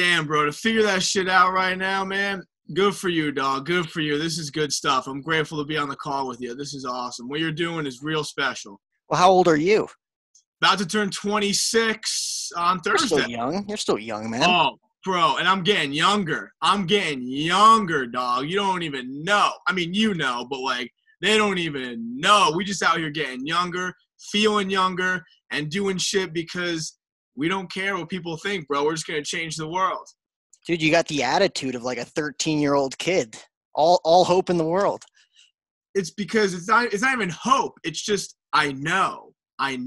Damn, bro, to figure that shit out right now, man, good for you, dog. Good for you. This is good stuff. I'm grateful to be on the call with you. This is awesome. What you're doing is real special. Well, how old are you? About to turn 26 on You're Thursday. still young. You're still young, man. Oh, bro, and I'm getting younger. I'm getting younger, dog. You don't even know. I mean, you know, but, like, they don't even know. We just out here getting younger, feeling younger, and doing shit because we don't care what people think, bro. We're just going to change the world. Dude, you got the attitude of like a 13-year-old kid. All hope in the world. It's because it's not even hope. It's just I know. I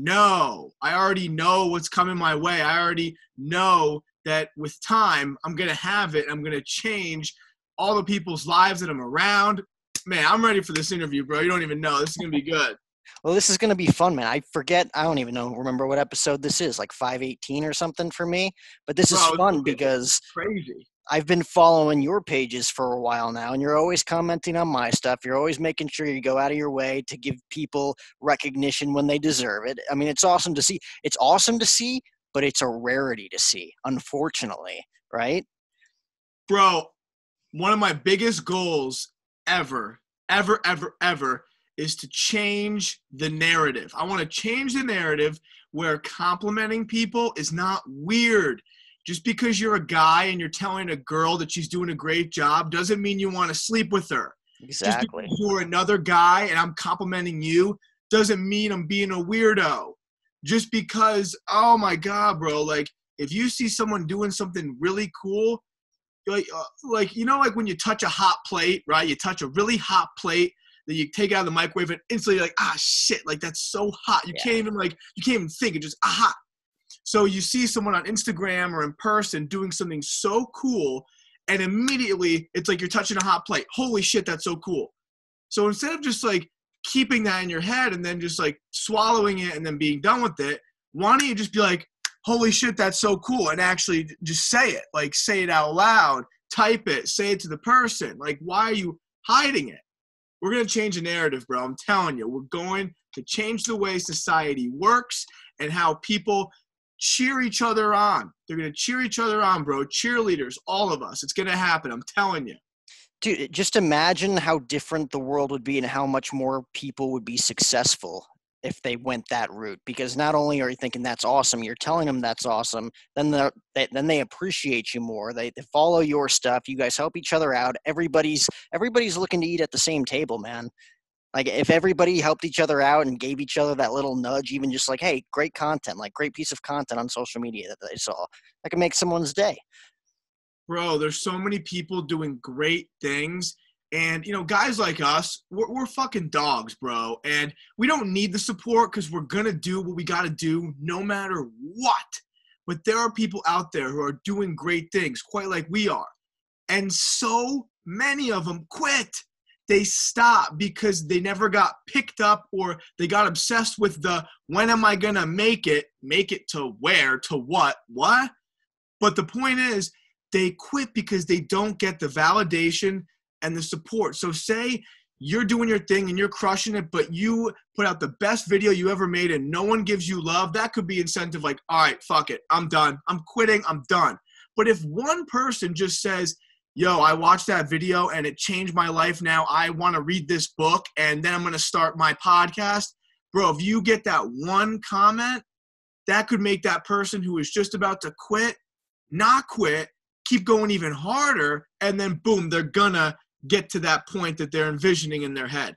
already know what's coming my way. I already know that with time, I'm going to have it. I'm going to change all the people's lives that I'm around. Man, I'm ready for this interview, bro. You don't even know. This is going to be good. Well, this is going to be fun, man. I forget. I don't even remember what episode this is, like 518 or something for me. But this is fun because crazy. I've been following your pages for a while now, and you're always commenting on my stuff. You're always making sure you go out of your way to give people recognition when they deserve it. I mean, it's awesome to see. It's awesome to see, but it's a rarity to see, unfortunately, right? Bro, one of my biggest goals ever is to change the narrative. I want to change the narrative where complimenting people is not weird. Just because you're a guy and you're telling a girl that she's doing a great job doesn't mean you want to sleep with her. Exactly. Just because you're another guy and I'm complimenting you doesn't mean I'm being a weirdo. Just because, oh my God, bro, like if you see someone doing something really cool, like you know, like when you touch a hot plate, right? You touch a really hot plate that you take out of the microwave and instantly you're like, ah, shit, like that's so hot. You can't even think. It's just hot. So you see someone on Instagram or in person doing something so cool, and immediately it's like you're touching a hot plate. Holy shit, that's so cool. So instead of just like keeping that in your head and then just like swallowing it and then being done with it, why don't you just be like, holy shit, that's so cool, and actually just say it. Like, say it out loud, type it, say it to the person. Like, why are you hiding it? We're going to change the narrative, bro. I'm telling you, we're going to change the way society works and how people cheer each other on. They're going to cheer each other on, bro. Cheerleaders, all of us. It's going to happen. I'm telling you. Dude, just imagine how different the world would be and how much more people would be successful if they went that route. Because not only are you thinking that's awesome, you're telling them that's awesome, then they appreciate you more. They follow your stuff. You guys help each other out. Everybody's looking to eat at the same table, man. Like if everybody helped each other out and gave each other that little nudge, even just like, hey, great content, like great piece of content on social media that they saw, that can make someone's day. Bro, there's so many people doing great things. And, you know, guys like us, we're fucking dogs, bro. And we don't need the support because we're going to do what we got to do no matter what. But there are people out there who are doing great things, quite like we are. And so many of them quit. They stop because they never got picked up or they got obsessed with the, when am I going to make it to where, to what? But the point is, they quit because they don't get the validation and the support. So say you're doing your thing and you're crushing it, but you put out the best video you ever made and no one gives you love. That could be incentive like, all right, fuck it. I'm done. I'm quitting. I'm done. But if one person just says, yo, I watched that video and it changed my life. Now I want to read this book and then I'm going to start my podcast. Bro, if you get that one comment, that could make that person who is just about to quit, not quit, keep going even harder, and then boom, they're gonna get to that point that they're envisioning in their head.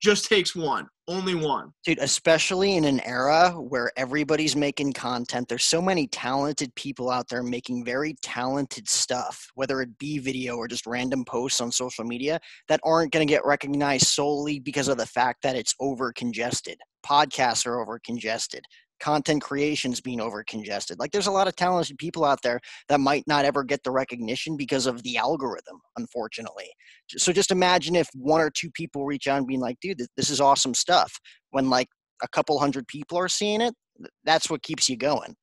Just takes one, only one. Dude, especially in an era where everybody's making content, there's so many talented people out there making very talented stuff, whether it be video or just random posts on social media that aren't going to get recognized solely because of the fact that it's over congested. Podcasts are over congested. Content creation's being over congested. Like there's a lot of talented people out there that might not ever get the recognition because of the algorithm, unfortunately. So just imagine if one or two people reach out and being like, dude, this is awesome stuff. When like a couple hundred people are seeing it, that's what keeps you going.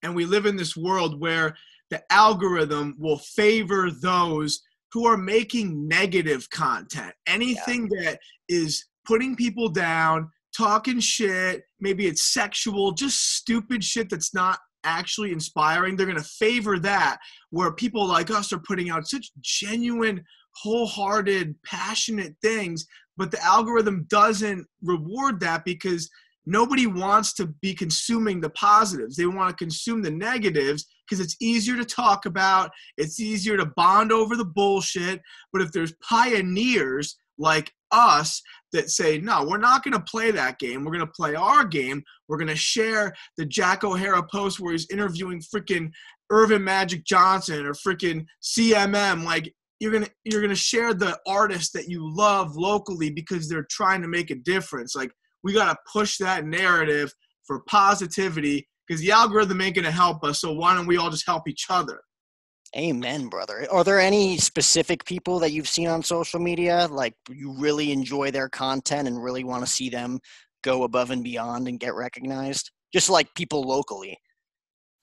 And we live in this world where the algorithm will favor those who are making negative content. Anything that is putting people down, talking shit, maybe it's sexual, just stupid shit that's not actually inspiring, they're going to favor that, where people like us are putting out such genuine, wholehearted, passionate things, but the algorithm doesn't reward that because nobody wants to be consuming the positives. They want to consume the negatives because it's easier to talk about. It's easier to bond over the bullshit. But if there's pioneers like us that say, no, we're not going to play that game. We're going to play our game. We're going to share the Jack O'Hara post where he's interviewing freaking Irvin Magic Johnson or freaking CMM. Like, you're gonna share the artists that you love locally because they're trying to make a difference. Like, we got to push that narrative for positivity because the algorithm ain't going to help us. So why don't we all just help each other? Amen, brother. Are there any specific people that you've seen on social media, like you really enjoy their content and really want to see them go above and beyond and get recognized? Just like people locally.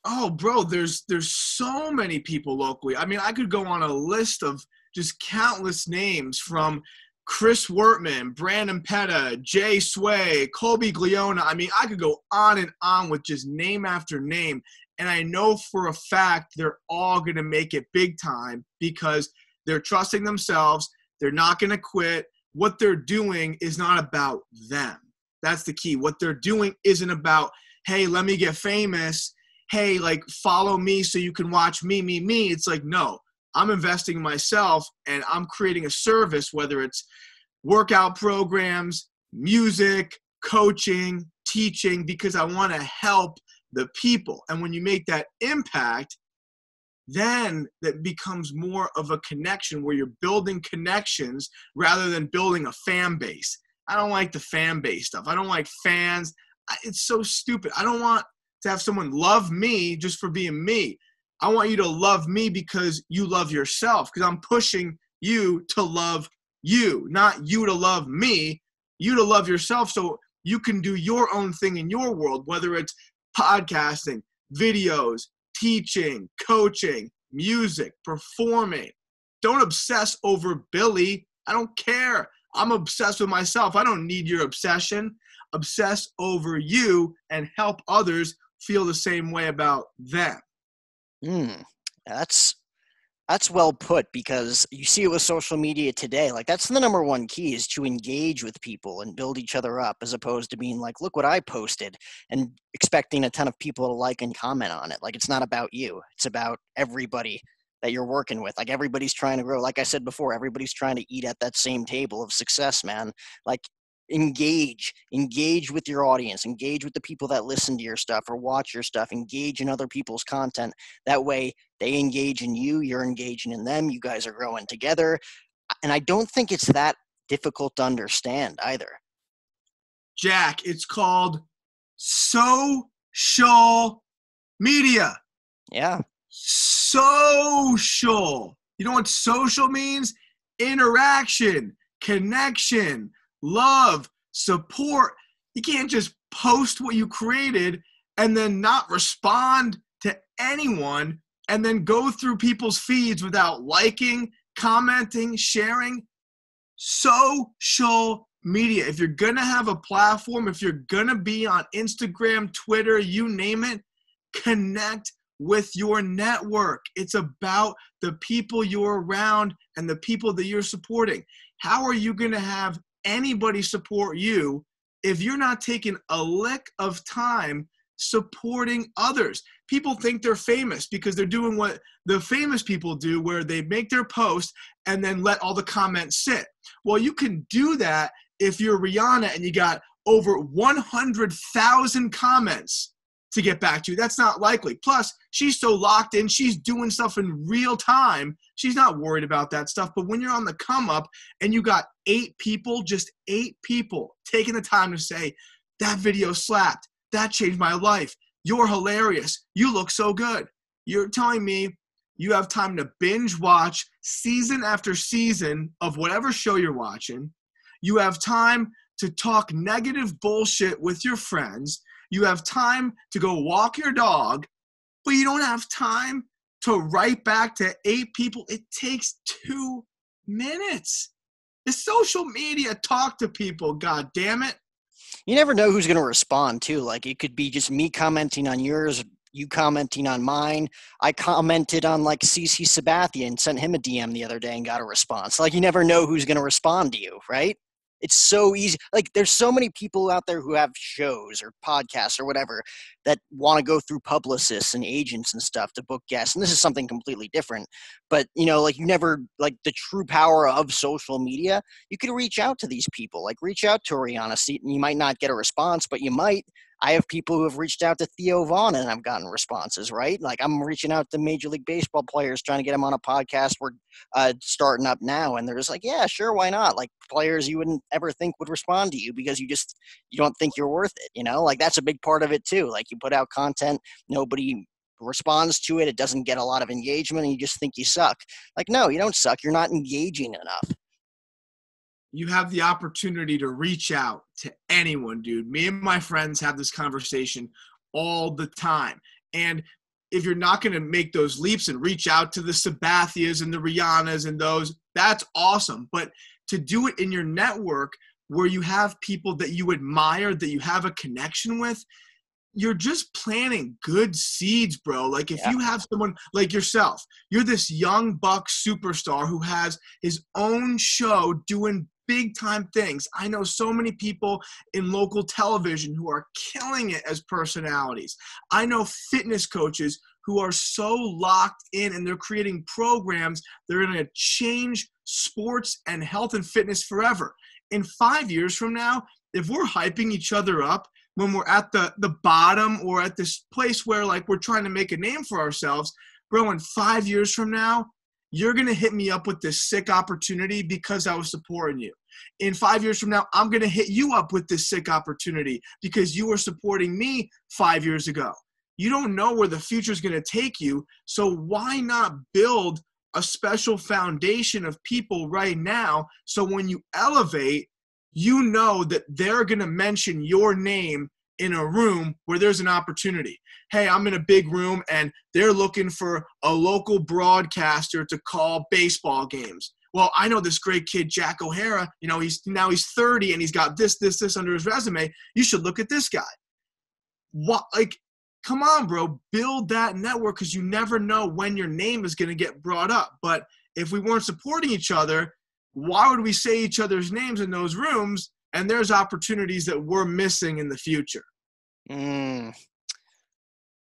Oh, bro, there's so many people locally. I mean, I could go on a list of just countless names from Chris Wertman, Brandon Petta, Jay Sway, Colby Gliona. I mean, I could go on and on with just name after name. And I know for a fact they're all going to make it big time because they're trusting themselves. They're not going to quit. What they're doing is not about them. That's the key. What they're doing isn't about, hey, let me get famous. Hey, like, follow me so you can watch me. It's like, no, I'm investing in myself and I'm creating a service, whether it's workout programs, music, coaching, teaching, because I want to help the people. And when you make that impact, then that becomes more of a connection where you're building connections rather than building a fan base. I don't like the fan base stuff. I don't like fans. It's so stupid. I don't want to have someone love me just for being me. I want you to love me because you love yourself, because I'm pushing you to love you, not you to love me, you to love yourself so you can do your own thing in your world, whether it's podcasting, videos, teaching, coaching, music, performing. Don't obsess over Billy. I don't care. I'm obsessed with myself. I don't need your obsession. Obsess over you and help others feel the same way about them. That's well put, because you see it with social media today. Like, that's the number one key, is to engage with people and build each other up, as opposed to being like, look what I posted, and expecting a ton of people to like and comment on it. Like, it's not about you. It's about everybody that you're working with. Like, everybody's trying to grow. Like I said before, everybody's trying to eat at that same table of success, man. Like, engage with your audience, engage with the people that listen to your stuff or watch your stuff, engage in other people's content. That way they engage in you, you're engaging in them, you guys are growing together. And I don't think it's that difficult to understand either. Jack, it's called social media. Yeah. Social. You know what social means? Interaction, connection, love, support. You can't just post what you created and then not respond to anyone and then go through people's feeds without liking, commenting, sharing. Social media. If you're going to have a platform, if you're going to be on Instagram, Twitter, you name it, connect with your network. It's about the people you're around and the people that you're supporting. How are you going to have anybody support you if you're not taking a lick of time supporting others? People think they're famous because they're doing what the famous people do, where they make their post and then let all the comments sit. Well, you can do that if you're Rihanna and you got over 100,000 comments to get back to. That's not likely. Plus, she's so locked in. She's doing stuff in real time. She's not worried about that stuff. But when you're on the come up and you got 8 people, just 8 people taking the time to say, that video slapped, that changed my life, you're hilarious, you look so good. You're telling me you have time to binge watch season after season of whatever show you're watching. You have time to talk negative bullshit with your friends. You have time to go walk your dog, but you don't have time to write back to 8 people. It takes 2 minutes. It's social media. Talk to people, God damn it. You never know who's going to respond too. Like, it could be just me commenting on yours, you commenting on mine. I commented on like CC Sabathia and sent him a DM the other day and got a response. Like, you never know who's going to respond to you, right? It's so easy. Like, there's so many people out there who have shows or podcasts or whatever that want to go through publicists and agents and stuff to book guests. And this is something completely different. But, you know, like, you never, like, the true power of social media, you could reach out to these people. Like, reach out to Ariana Seaton. You might not get a response, but you might. I have people who have reached out to Theo Vaughn and I've gotten responses, right? Like, I'm reaching out to Major League Baseball players trying to get them on a podcast. We're starting up now, and they're just like, yeah, sure, why not? Like, players you wouldn't ever think would respond to you because you don't think you're worth it, you know? Like, that's a big part of it too. Like, you put out content, nobody responds to it, it doesn't get a lot of engagement, and you just think you suck. Like, no, you don't suck. You're not engaging enough. You have the opportunity to reach out to anyone, dude. Me and my friends have this conversation all the time. And if you're not going to make those leaps and reach out to the Sabathias and the Rihannas and those, that's awesome. But to do it in your network where you have people that you admire, that you have a connection with, you're just planting good seeds, bro. Like, if you have someone like yourself, you're this young buck superstar who has his own show doing big time things. I know so many people in local television who are killing it as personalities. I know fitness coaches who are so locked in and they're creating programs that are going to change sports and health and fitness forever. In 5 years from now, if we're hyping each other up when we're at the bottom or at this place where, like, we're trying to make a name for ourselves, bro, in 5 years from now, you're going to hit me up with this sick opportunity because I was supporting you. In 5 years from now, I'm going to hit you up with this sick opportunity because you were supporting me 5 years ago. You don't know where the future is going to take you, so why not build a special foundation of people right now so when you elevate, you know that they're going to mention your name in a room where there's an opportunity. Hey, I'm in a big room and they're looking for a local broadcaster to call baseball games. Well, I know this great kid, Jack O'Hara, you know, he's 30 and he's got this under his resume. You should look at this guy. What, like, come on, bro, build that network because you never know when your name is going to get brought up. But if we weren't supporting each other, why would we say each other's names in those rooms? And there's opportunities that we're missing in the future.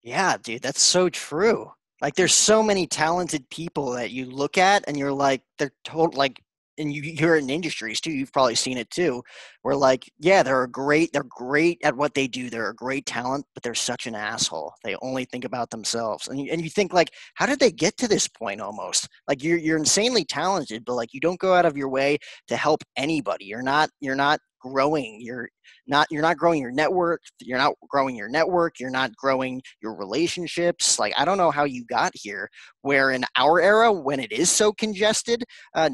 Yeah, dude, that's so true. Like, there's so many talented people that you look at and you're like, they're total, like, and you hear it in industries too. You've probably seen it too, where, like, yeah, they're great at what they do. They're a great talent, but they're such an asshole. They only think about themselves. And you think, like, how did they get to this point almost? Like, you're insanely talented, but, like, you don't go out of your way to help anybody. You're not growing. You're not growing your network. You're not growing your network. You're not growing your relationships. Like, I don't know how you got here, where in our era, when it is so congested,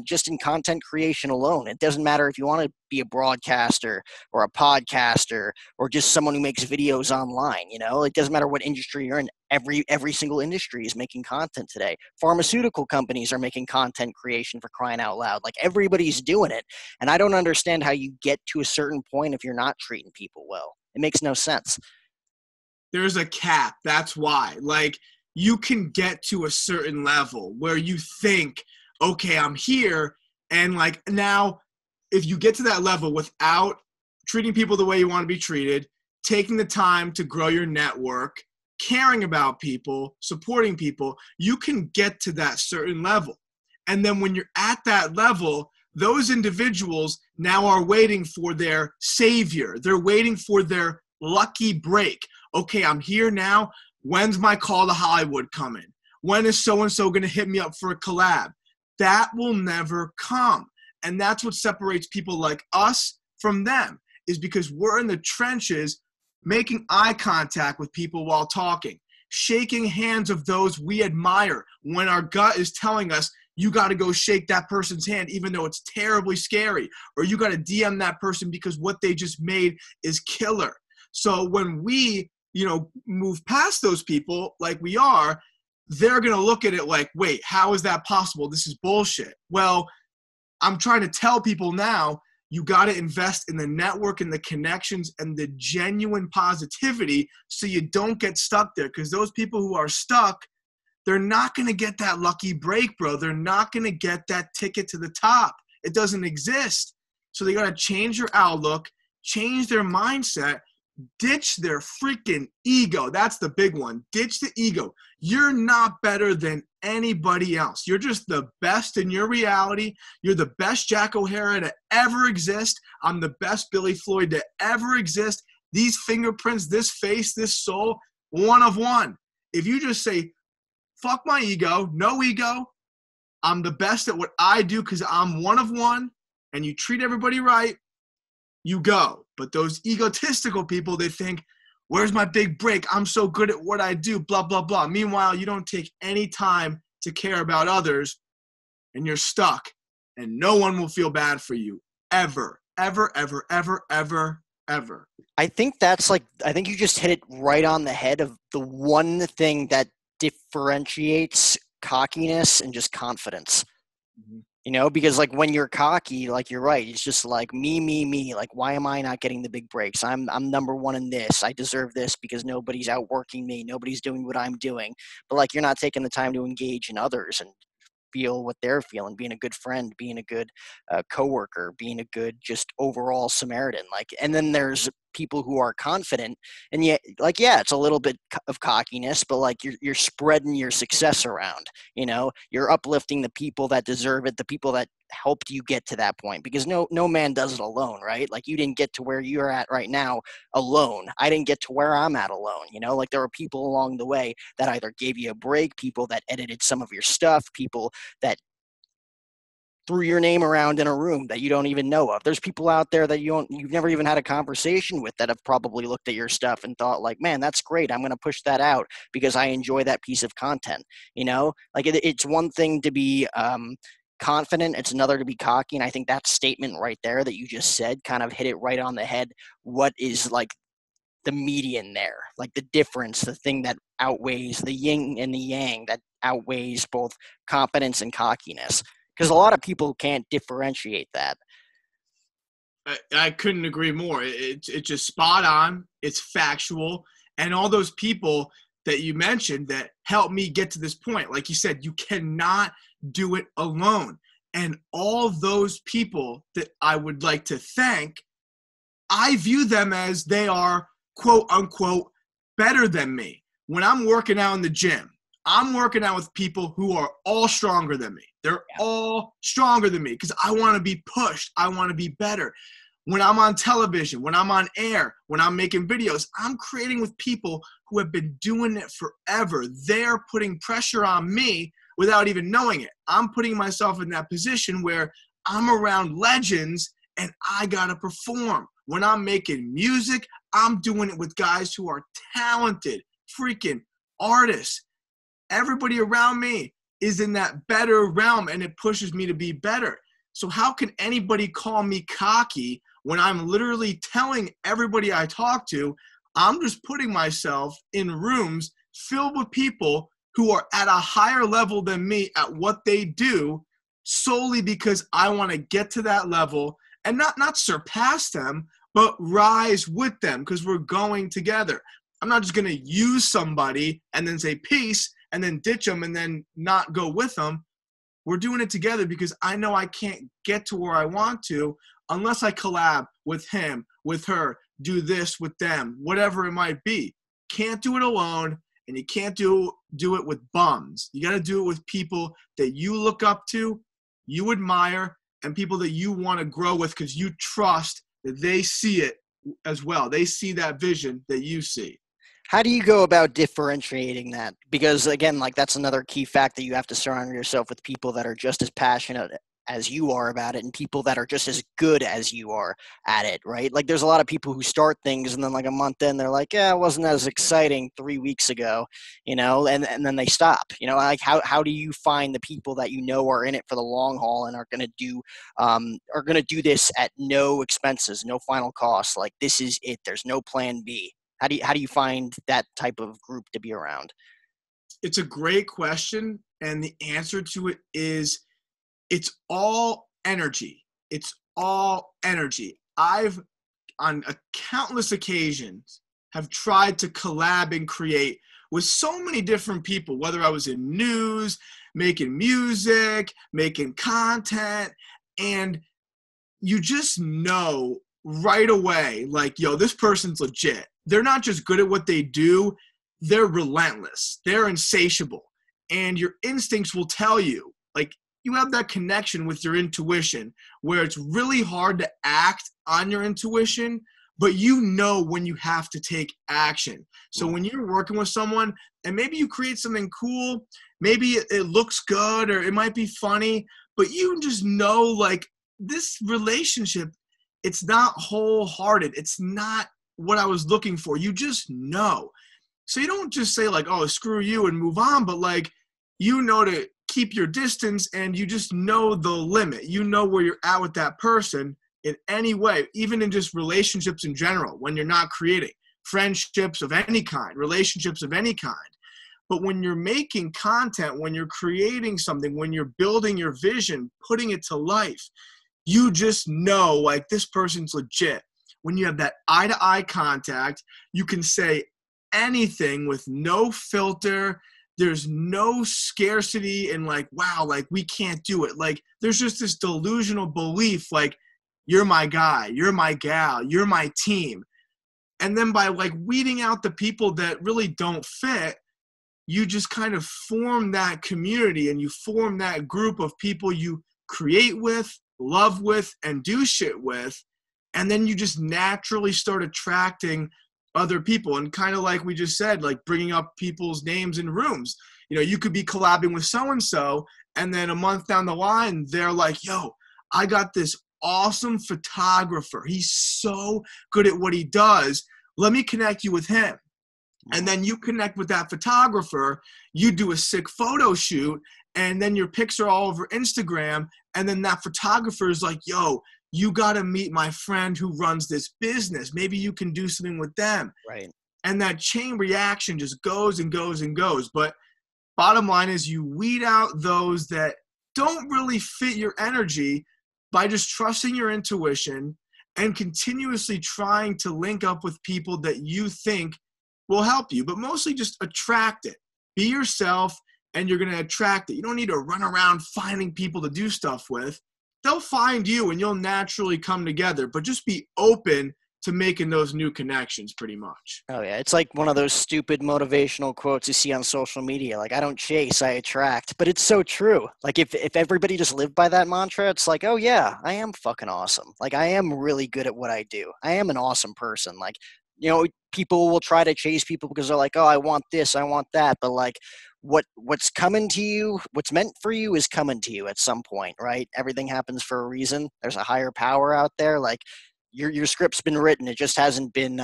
just in content creation alone, it doesn't matter if you want to be a broadcaster or a podcaster or just someone who makes videos online, you know, it doesn't matter what industry you're in. Every single industry is making content today. Pharmaceutical companies are making content creation, for crying out loud. Like, everybody's doing it. And I don't understand how you get to a certain point if you're not treating people well. It makes no sense. There's a cap. That's why. Like, you can get to a certain level where you think, okay, I'm here. And, like, now if you get to that level without treating people the way you want to be treated, taking the time to grow your network, caring about people, supporting people, you can get to that certain level. And then when you're at that level, those individuals now are waiting for their savior. They're waiting for their lucky break. Okay, I'm here now. When's my call to Hollywood coming? When is so-and-so going to hit me up for a collab? That will never come. And that's what separates people like us from them, is because we're in the trenches making eye contact with people while talking, shaking hands of those we admire when our gut is telling us, you got to go shake that person's hand even though it's terribly scary, or you got to DM that person because what they just made is killer. So when we, move past those people like we are, they're going to look at it like, wait, how is that possible? This is bullshit. Well, I'm trying to tell people now, You got to invest in the network and the connections and the genuine positivity so you don't get stuck there. Because those people who are stuck, they're not going to get that lucky break, bro. They're not going to get that ticket to the top. It doesn't exist. So they got to change their outlook, change their mindset, ditch their freaking ego. That's the big one. Ditch the ego. You're not better than anybody else. You're just the best in your reality. You're the best Jack O'Hara to ever exist. I'm the best Billy Floyd to ever exist. These fingerprints, this face, this soul, one of one. If you just say, fuck my ego, no ego, I'm the best at what I do because I'm one of one, and you treat everybody right, you go. But those egotistical people, they think, where's my big break? I'm so good at what I do, blah, blah, blah. Meanwhile, you don't take any time to care about others, and you're stuck, and no one will feel bad for you ever, ever, ever, ever, ever, ever. I think I think you just hit it right on the head of the one thing that differentiates cockiness and just confidence. Mm-hmm. You know, because like when you're cocky, like you're right, it's just like me. Like, why am I not getting the big breaks? I'm number one in this. I deserve this because nobody's outworking me. Nobody's doing what I'm doing. But like, you're not taking the time to engage in others and feel what they're feeling, being a good friend, being a good coworker, being a good just overall Samaritan. Like, and then there's people who are confident, and yet, like, yeah, it's a little bit of cockiness, but like you're spreading your success around. You know, you're uplifting the people that deserve it, the people that helped you get to that point, because no man does it alone, right? Like, you didn't get to where you're at right now alone. I didn't get to where I'm at alone. You know, like, there were people along the way that either gave you a break, people that edited some of your stuff, people that threw your name around in a room that you don't even know of. There's people out there that you've never even had a conversation with that have probably looked at your stuff and thought like, man, that's great. I'm going to push that out because I enjoy that piece of content. You know, like, it's one thing to be confident. It's another to be cocky. And I think that statement right there that you just said kind of hit it right on the head. What is like the median there, like the difference, the thing that outweighs the yin and the yang, that outweighs both competence and cockiness. Because a lot of people can't differentiate that. I couldn't agree more. It's just spot on. It's factual. And all those people that you mentioned that helped me get to this point, like you said, you cannot do it alone. And all those people that I would like to thank, I view them as they are, quote unquote, better than me. When I'm working out in the gym, I'm working out with people who are all stronger than me. They're all stronger than me because I want to be pushed. I want to be better. When I'm on television, when I'm on air, when I'm making videos, I'm creating with people who have been doing it forever. They're putting pressure on me without even knowing it. I'm putting myself in that position where I'm around legends and I got to perform. When I'm making music, I'm doing it with guys who are talented, freaking artists. Everybody around me is in that better realm, and it pushes me to be better. So how can anybody call me cocky when I'm literally telling everybody I talk to, I'm just putting myself in rooms filled with people who are at a higher level than me at what they do, solely because I want to get to that level and not surpass them, but rise with them because we're going together. I'm not just going to use somebody and then say peace and then ditch them and then not go with them. We're doing it together because I know I can't get to where I want to unless I collab with him, with her, do this with them, whatever it might be. Can't do it alone, and you can't do it with bums. You got to do it with people that you look up to, you admire, and people that you want to grow with because you trust that they see it as well. They see that vision that you see. How do you go about differentiating that? Because again, like, that's another key fact that you have to surround yourself with people that are just as passionate as you are about it and people that are just as good as you are at it, right? Like, there's a lot of people who start things and then like a month in, they're like, yeah, it wasn't as exciting 3 weeks ago, you know, and then they stop, you know, like how do you find the people that you know are in it for the long haul and are going to do this at no expenses, no final cost? Like, this is it. There's no plan B. How do you find that type of group to be around? It's a great question, and the answer to it is it's all energy. It's all energy. I've, on a countless occasions, have tried to collab and create with so many different people, whether I was in news, making music, making content, and you just know right away, like, yo, this person's legit. They're not just good at what they do, they're relentless. They're insatiable. And your instincts will tell you, like, you have that connection with your intuition where it's really hard to act on your intuition, but you know when you have to take action. So when you're working with someone and maybe you create something cool, maybe it looks good or it might be funny, but you just know, like, this relationship, it's not wholehearted. It's not what I was looking for. You just know. So you don't just say, like, oh, screw you and move on, but, like, you know to keep your distance and you just know the limit. You know where you're at with that person in any way, even in just relationships in general, when you're not creating friendships of any kind, relationships of any kind. But when you're making content, when you're creating something, when you're building your vision, putting it to life, you just know, like, this person's legit. When you have that eye-to-eye contact, you can say anything with no filter. There's no scarcity and, like, wow, like, we can't do it. Like, there's just this delusional belief, like, you're my guy, you're my gal, you're my team. And then by, like, weeding out the people that really don't fit, you just kind of form that community and you form that group of people you create with, love with, and do shit with. And then you just naturally start attracting other people. And kind of like we just said, like, bringing up people's names in rooms. You know, you could be collabing with so-and-so, and then a month down the line, they're like, yo, I got this awesome photographer. He's so good at what he does. Let me connect you with him. And then you connect with that photographer, you do a sick photo shoot, and then your pics are all over Instagram, and then that photographer is like, yo, you got to meet my friend who runs this business. Maybe you can do something with them. Right. And that chain reaction just goes and goes and goes. But bottom line is you weed out those that don't really fit your energy by just trusting your intuition and continuously trying to link up with people that you think will help you, but mostly just attract it. Be yourself and you're going to attract it. You don't need to run around finding people to do stuff with. They'll find you and you'll naturally come together, but just be open to making those new connections pretty much. Oh yeah, it's like one of those stupid motivational quotes you see on social media, like, I don't chase, I attract. But it's so true. Like, if everybody just lived by that mantra, it's like, oh yeah, I am fucking awesome. Like, I am really good at what I do. I am an awesome person. Like, you know, people will try to chase people because they're like, oh, I want this, I want that. But, like, what's coming to you, what's meant for you is coming to you at some point, right? Everything happens for a reason. There's a higher power out there. Like, your script's been written. It just hasn't been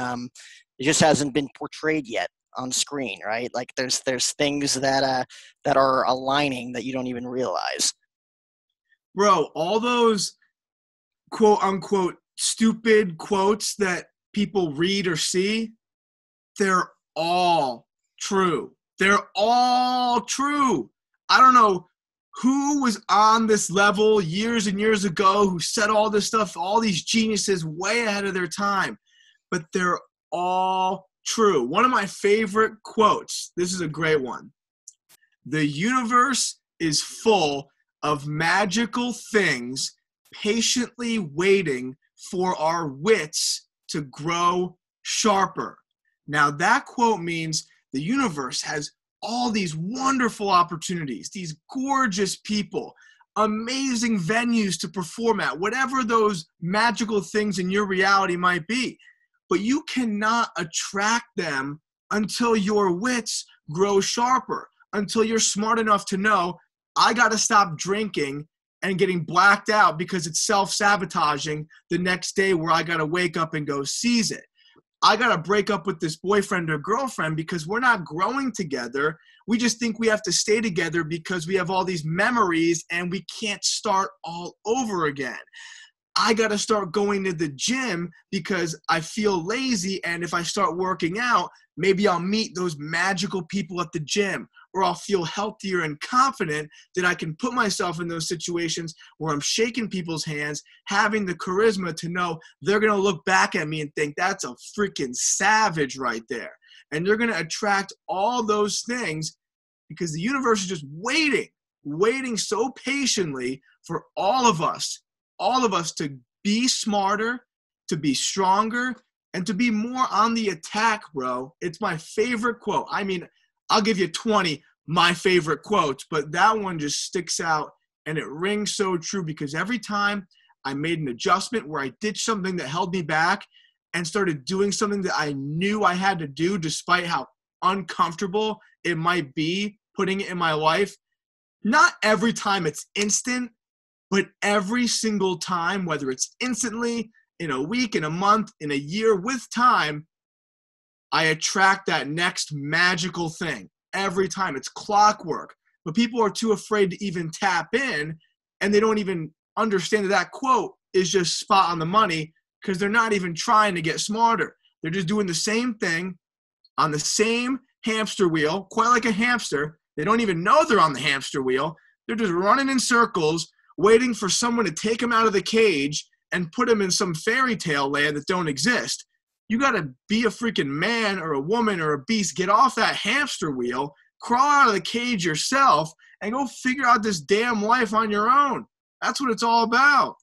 portrayed yet on screen, right? Like, there's things that are aligning that you don't even realize. Bro, all those quote unquote stupid quotes that people read or see, they're all true. They're all true. I don't know who was on this level years and years ago who said all this stuff, all these geniuses way ahead of their time, but they're all true. One of my favorite quotes, this is a great one. The universe is full of magical things patiently waiting for our wits to grow sharper. Now that quote means the universe has all these wonderful opportunities, these gorgeous people, amazing venues to perform at, whatever those magical things in your reality might be. But you cannot attract them until your wits grow sharper, until you're smart enough to know, I got to stop drinking and getting blacked out because it's self-sabotaging the next day where I got to wake up and go seize it. I got to break up with this boyfriend or girlfriend because we're not growing together. We just think we have to stay together because we have all these memories and we can't start all over again. I got to start going to the gym because I feel lazy. And if I start working out, maybe I'll meet those magical people at the gym, or I'll feel healthier and confident that I can put myself in those situations where I'm shaking people's hands, having the charisma to know they're going to look back at me and think that's a freaking savage right there. And you're going to attract all those things because the universe is just waiting so patiently for all of us to be smarter, to be stronger, and to be more on the attack, bro. It's my favorite quote. I mean, I'll give you 20 my favorite quotes, but that one just sticks out and it rings so true because every time I made an adjustment where I did something that held me back and started doing something that I knew I had to do despite how uncomfortable it might be putting it in my life, not every time it's instant, but every single time, whether it's instantly, in a week, in a month, in a year, with time, I attract that next magical thing. Every time. It's clockwork. But people are too afraid to even tap in, and they don't even understand that that quote is just spot on the money because they're not even trying to get smarter. They're just doing the same thing on the same hamster wheel, quite like a hamster. They don't even know they're on the hamster wheel. They're just running in circles, waiting for someone to take them out of the cage and put them in some fairy tale land that don't exist. You got to be a freaking man or a woman or a beast, get off that hamster wheel, crawl out of the cage yourself, and go figure out this damn life on your own. That's what it's all about.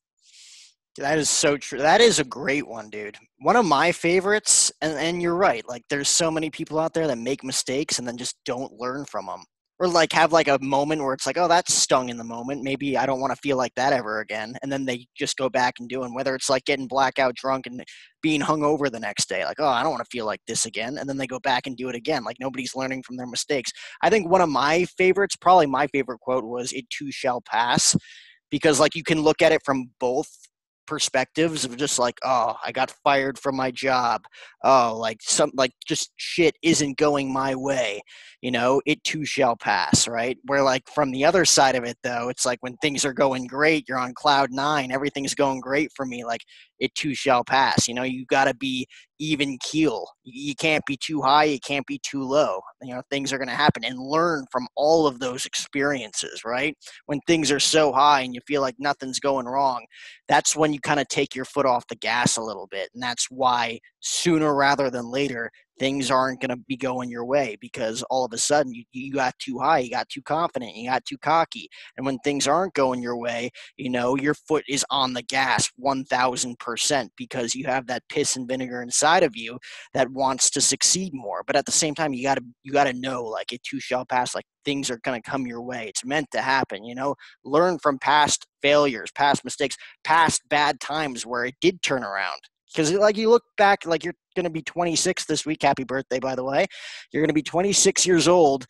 That is so true. That is a great one, dude. One of my favorites, and you're right, like there's so many people out there that make mistakes and then just don't learn from them. Or like have like a moment where it's like, oh, that stung in the moment. Maybe I don't want to feel like that ever again. And then they just go back and do it. Whether it's like getting blackout drunk and being hungover the next day, like, oh, I don't want to feel like this again. And then they go back and do it again. Like nobody's learning from their mistakes. I think one of my favorites, probably my favorite quote was, "It too shall pass," because like you can look at it from both perspectives of just like, oh, I got fired from my job. Oh, like some like just shit isn't going my way. It too shall pass, right? Where like from the other side of it though, it's like when things are going great, you're on cloud nine, everything's going great for me, like it too shall pass. You got to be even keel. You can't be too high, you can't be too low. Things are going to happen, and learn from all of those experiences, right? When things are so high and you feel like nothing's going wrong, that's when you kind of take your foot off the gas a little bit. And that's why sooner rather than later, things aren't going to be going your way, because all of a sudden you got too high, you got too confident, you got too cocky. And when things aren't going your way, your foot is on the gas 1000% because you have that piss and vinegar inside of you that wants to succeed more. But at the same time, you got to know, like, it too shall pass. Like, things are going to come your way. It's meant to happen. Learn from past failures, past mistakes, past bad times where it did turn around. Because like you look back, like you're going to be 26 this week. Happy birthday, by the way. You're going to be 26 years old.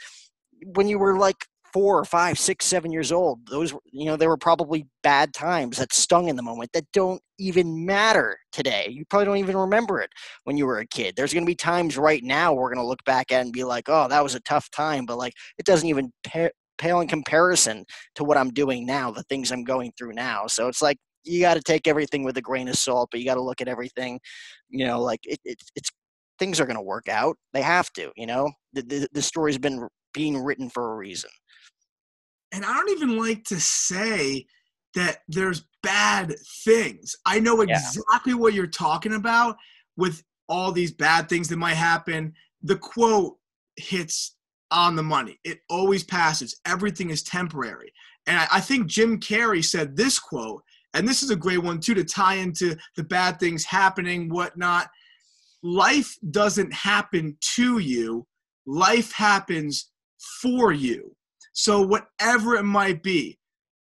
When you were like 4 or 5, 6, 7 years old, those, there were probably bad times that stung in the moment that don't even matter today. You probably don't even remember it when you were a kid. There's going to be times right now we're going to look back at and be like, oh, that was a tough time. But like, it doesn't even pale in comparison to what I'm doing now, the things I'm going through now. So it's like, you got to take everything with a grain of salt, but you got to look at everything, like it's things are going to work out. They have to, the story's been being written for a reason. And I don't even like to say that there's bad things. I know exactly what you're talking about with all these bad things that might happen. The quote hits on the money. It always passes. Everything is temporary. And I think Jim Carrey said this quote, and this is a great one too, to tie into the bad things happening, whatnot. Life doesn't happen to you. Life happens for you. So whatever it might be,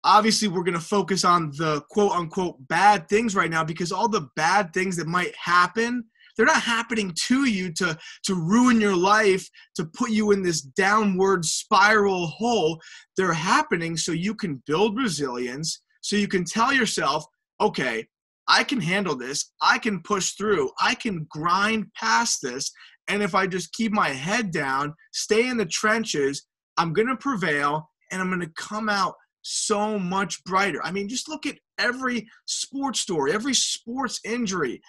obviously we're going to focus on the quote unquote bad things right now, because all the bad things that might happen, they're not happening to you to ruin your life, to put you in this downward spiral hole. They're happening so you can build resilience, so you can tell yourself, okay, I can handle this. I can push through. I can grind past this. And if I just keep my head down, stay in the trenches, I'm going to prevail, and I'm going to come out so much brighter. I mean, just look at every sports story, every sports injury.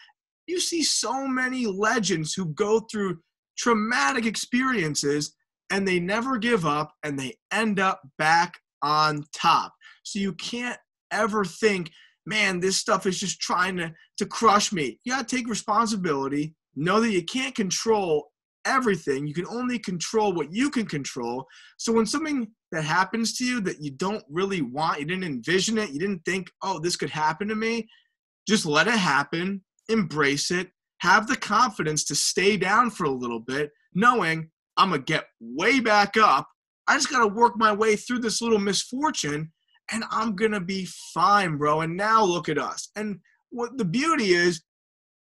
You see so many legends who go through traumatic experiences and they never give up and they end up back on top. So you can't ever think, man, this stuff is just trying to crush me. You got to take responsibility, know that you can't control everything. You can only control what you can control. So when something that happens to you that you don't really want, you didn't envision it, you didn't think, oh, this could happen to me, just let it happen, embrace it, have the confidence to stay down for a little bit, knowing I'm going to get way back up. I just got to work my way through this little misfortune, and I'm going to be fine, bro. And now look at us. And what the beauty is,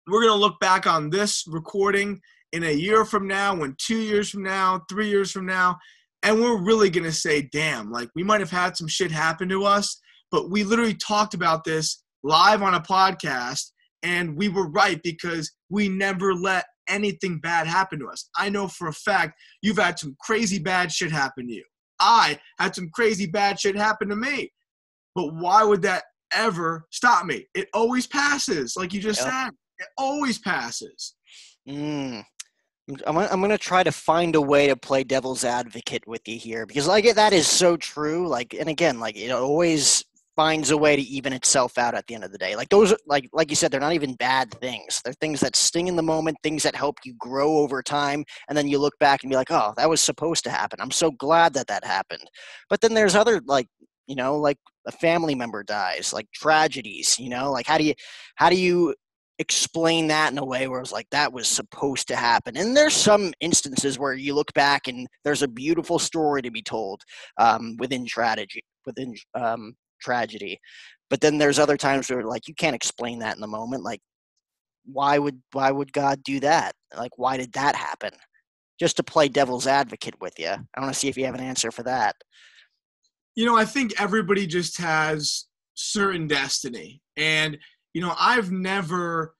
we're going to look back on this recording in a year from now, 2 years from now, 3 years from now, and we're really going to say, damn, like we might have had some shit happen to us, but we literally talked about this live on a podcast, and we were right because we never let anything bad happen to us. I know for a fact you've had some crazy bad shit happen to you. I had some crazy bad shit happen to me. But why would that ever stop me? It always passes. Like you just said, it always passes. I'm going to try to find a way to play devil's advocate with you here because like that is so true. Like, and again, like it always finds a way to even itself out at the end of the day. Like those, like you said, they're not even bad things. They're things that sting in the moment, things that help you grow over time. And then you look back and be like, oh, that was supposed to happen. I'm so glad that happened. But then there's other, like, you know, like a family member dies, like tragedies, you know, like how do you explain that in a way where it's like that was supposed to happen? And there's some instances where you look back and there's a beautiful story to be told within tragedy. But then there's other times where like you can't explain that in the moment. Like why would God do that? Like why did that happen? Just to play devil's advocate with you. I want to see if you have an answer for that. You know, I think everybody just has certain destiny. And, you know, I've never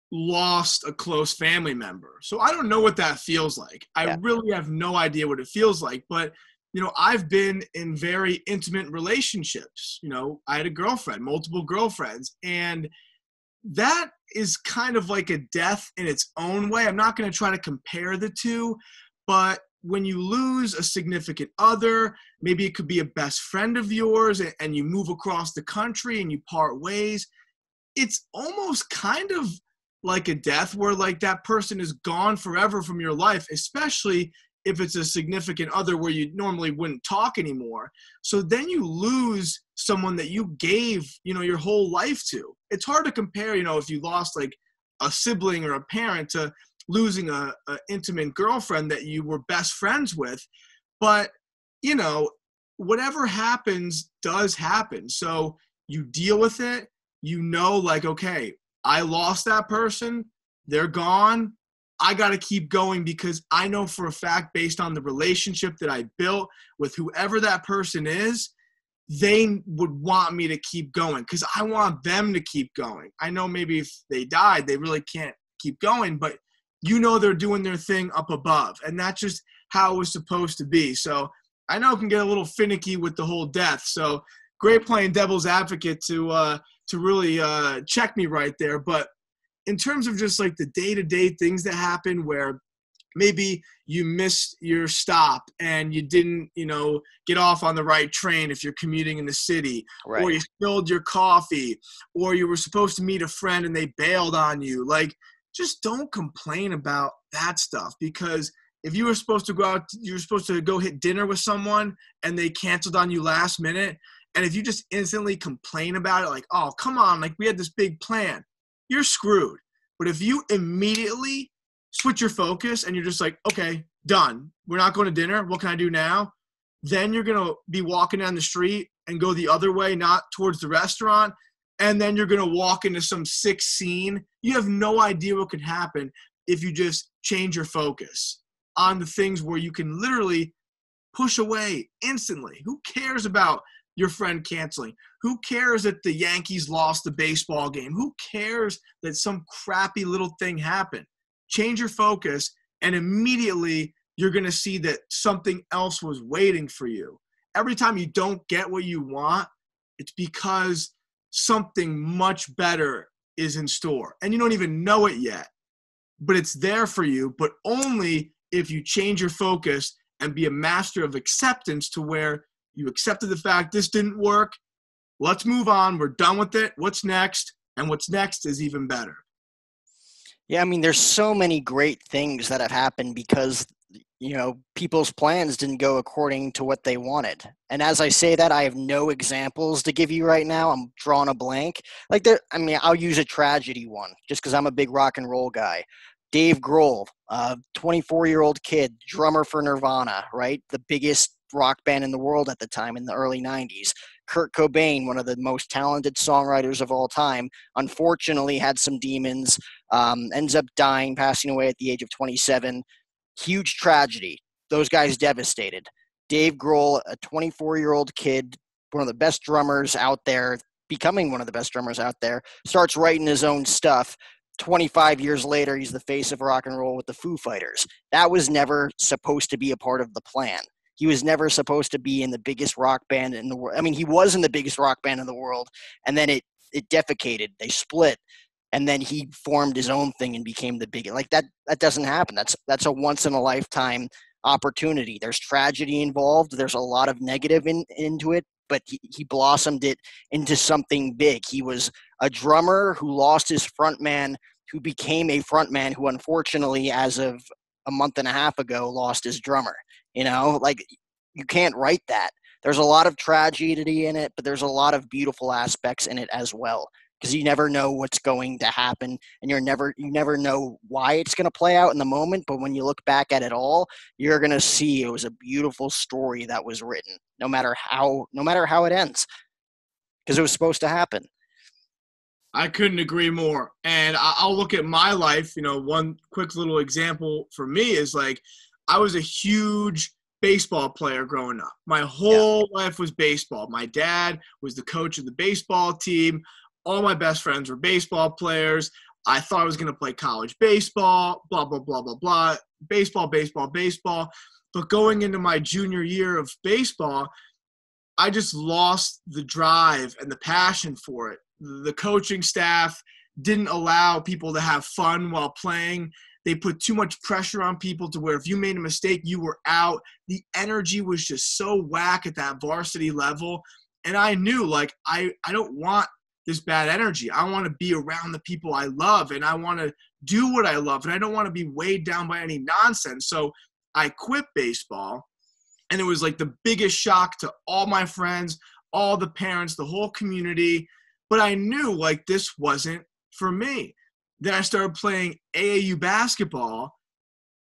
lost a close family member. So I don't know what that feels like. I really have no idea what it feels like. But, you know, I've been in very intimate relationships. You know, I had a girlfriend, multiple girlfriends. And that is kind of like a death in its own way. I'm not going to try to compare the two, but when you lose a significant other, maybe it could be a best friend of yours, and you move across the country and you part ways, it's almost kind of like a death where like that person is gone forever from your life, especially if it's a significant other where you normally wouldn't talk anymore. So then you lose someone that you gave, you know, your whole life to. It's hard to compare, you know, if you lost like a sibling or a parent to losing a intimate girlfriend that you were best friends with. But, you know, whatever happens does happen. So you deal with it, you know, like, okay, I lost that person, they're gone. I got to keep going because I know for a fact, based on the relationship that I built with whoever that person is, they would want me to keep going because I want them to keep going. I know maybe if they died, they really can't keep going, but you know they're doing their thing up above, and that's just how it was supposed to be. So I know it can get a little finicky with the whole death. So great playing devil's advocate to really check me right there. But in terms of just like the day-to-day things that happen where maybe you missed your stop and you didn't, you know, get off on the right train if you're commuting in the city, right, or you spilled your coffee, or you were supposed to meet a friend and they bailed on you. Like, just don't complain about that stuff, because if you were supposed to go out, you were supposed to go hit dinner with someone and they canceled on you last minute. And if you just instantly complain about it, like, oh, come on, like we had this big plan, you're screwed. But if you immediately switch your focus and you're just like, okay, done, we're not going to dinner, what can I do now? Then you're going to be walking down the street and go the other way, not towards the restaurant. And then you're going to walk into some sick scene. You have no idea what could happen if you just change your focus on the things where you can literally push away instantly. Who cares about your friend canceling? Who cares that the Yankees lost the baseball game? Who cares that some crappy little thing happened? Change your focus, and immediately you're going to see that something else was waiting for you. every time you don't get what you want, it's because something much better is in store. And you don't even know it yet, but it's there for you, but only if you change your focus and be a master of acceptance to where you accepted the fact this didn't work. Let's move on. We're done with it. What's next? And what's next is even better. Yeah, I mean, there's so many great things that have happened because, people's plans didn't go according to what they wanted. And as I say that, I have no examples to give you right now. I'm drawing a blank. I'll use a tragedy one just because I'm a big rock and roll guy. Dave Grohl, 24-year-old kid, drummer for Nirvana, right? The biggest rock band in the world at the time in the early 90s. Kurt Cobain, one of the most talented songwriters of all time, unfortunately had some demons, ends up dying, passing away at the age of 27. Huge tragedy. Those guys devastated. Dave Grohl, a 24-year-old kid, one of the best drummers out there, becoming one of the best drummers out there, starts writing his own stuff. 25 years later, he's the face of rock and roll with the Foo Fighters. That was never supposed to be a part of the plan. He was never supposed to be in the biggest rock band in the world. I mean, he was in the biggest rock band in the world, and then it defecated. They split, and then he formed his own thing and became the biggest. Like that doesn't happen. That's a once in a lifetime opportunity. There's tragedy involved. There's a lot of negative into it, but he blossomed it into something big. He was a drummer who lost his frontman, who became a frontman who unfortunately, as of a month and a half ago, lost his drummer. You can't write that. There's a lot of tragedy in it, but there's a lot of beautiful aspects in it as well, because you never know what's going to happen, and you never know why it's going to play out in the moment. But when you look back at it all, you're going to see it was a beautiful story that was written, no matter how it ends, because it was supposed to happen. I couldn't agree more. And I'll look at my life. One quick little example for me is I was a huge baseball player growing up. My whole life was baseball. My dad was the coach of the baseball team. All my best friends were baseball players. I thought I was going to play college baseball, blah, blah, blah, blah, blah. Baseball, baseball, baseball. But going into my junior year of baseball, I just lost the drive and the passion for it. The coaching staff didn't allow people to have fun while playing. They put too much pressure on people to where if you made a mistake, you were out. The energy was just so whack at that varsity level. And I knew, I don't want this bad energy. I want to be around the people I love, and I want to do what I love, and I don't want to be weighed down by any nonsense. So I quit baseball, and it was the biggest shock to all my friends, all the parents, the whole community. But I knew this wasn't for me. Then I started playing AAU basketball,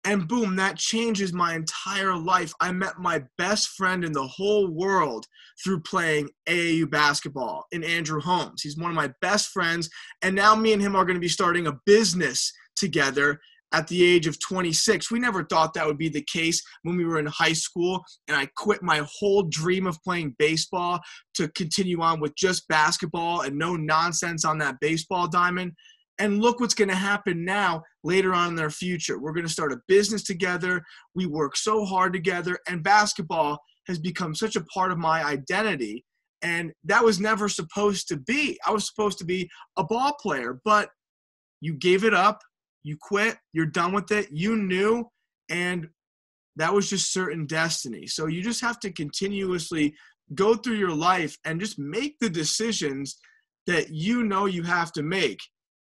and boom, that changes my entire life. I met my best friend in the whole world through playing AAU basketball in Andrew Holmes. He's one of my best friends, and now me and him are going to be starting a business together at the age of 26. We never thought that would be the case when we were in high school, and I quit my whole dream of playing baseball to continue on with just basketball and no nonsense on that baseball diamond. And look what's going to happen now later on in their future. We're going to start a business together. We work so hard together, and basketball has become such a part of my identity. And that was never supposed to be. I was supposed to be a ball player, but you gave it up. You quit. You're done with it. You knew, and that was just certain destiny. So you just have to continuously go through your life and just make the decisions that you have to make.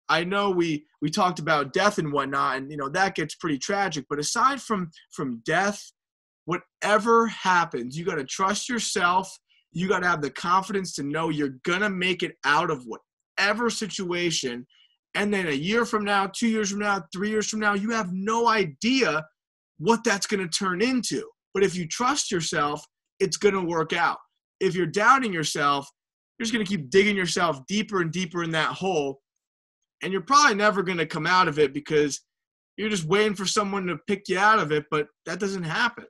I know we talked about death and whatnot, and that gets pretty tragic. But aside from death, whatever happens, you got to trust yourself. You got to have the confidence to know you're gonna make it out of whatever situation. And then a year from now, 2 years from now, 3 years from now, you have no idea what that's going to turn into. But if you trust yourself, it's going to work out. If you're doubting yourself, you're just going to keep digging yourself deeper and deeper in that hole. And you're probably never going to come out of it because you're just waiting for someone to pick you out of it, but that doesn't happen.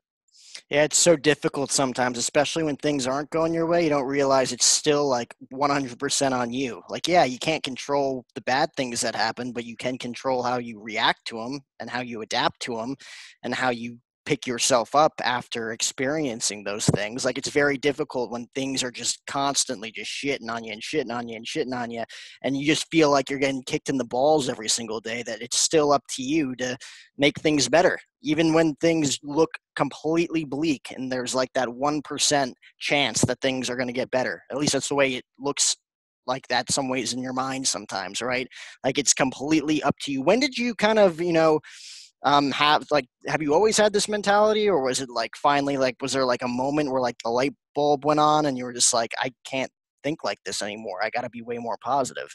Yeah, it's so difficult sometimes, especially when things aren't going your way. You don't realize it's still 100% on you. You can't control the bad things that happen, but you can control how you react to them and how you adapt to them and how you pick yourself up after experiencing those things. Like, it's very difficult when things are just constantly just shitting on you and shitting on you and shitting on you, and you just feel like you're getting kicked in the balls every single day, that it's still up to you to make things better, even when things look completely bleak and there's like that 1% chance that things are going to get better. At least that's the way it looks like that some ways in your mind sometimes, right? Like, it's completely up to you. When did you kind of, have you always had this mentality, or was it like finally, like, was there like a moment where like the light bulb went on and you were just like, I can't think like this anymore, I got to be way more positive?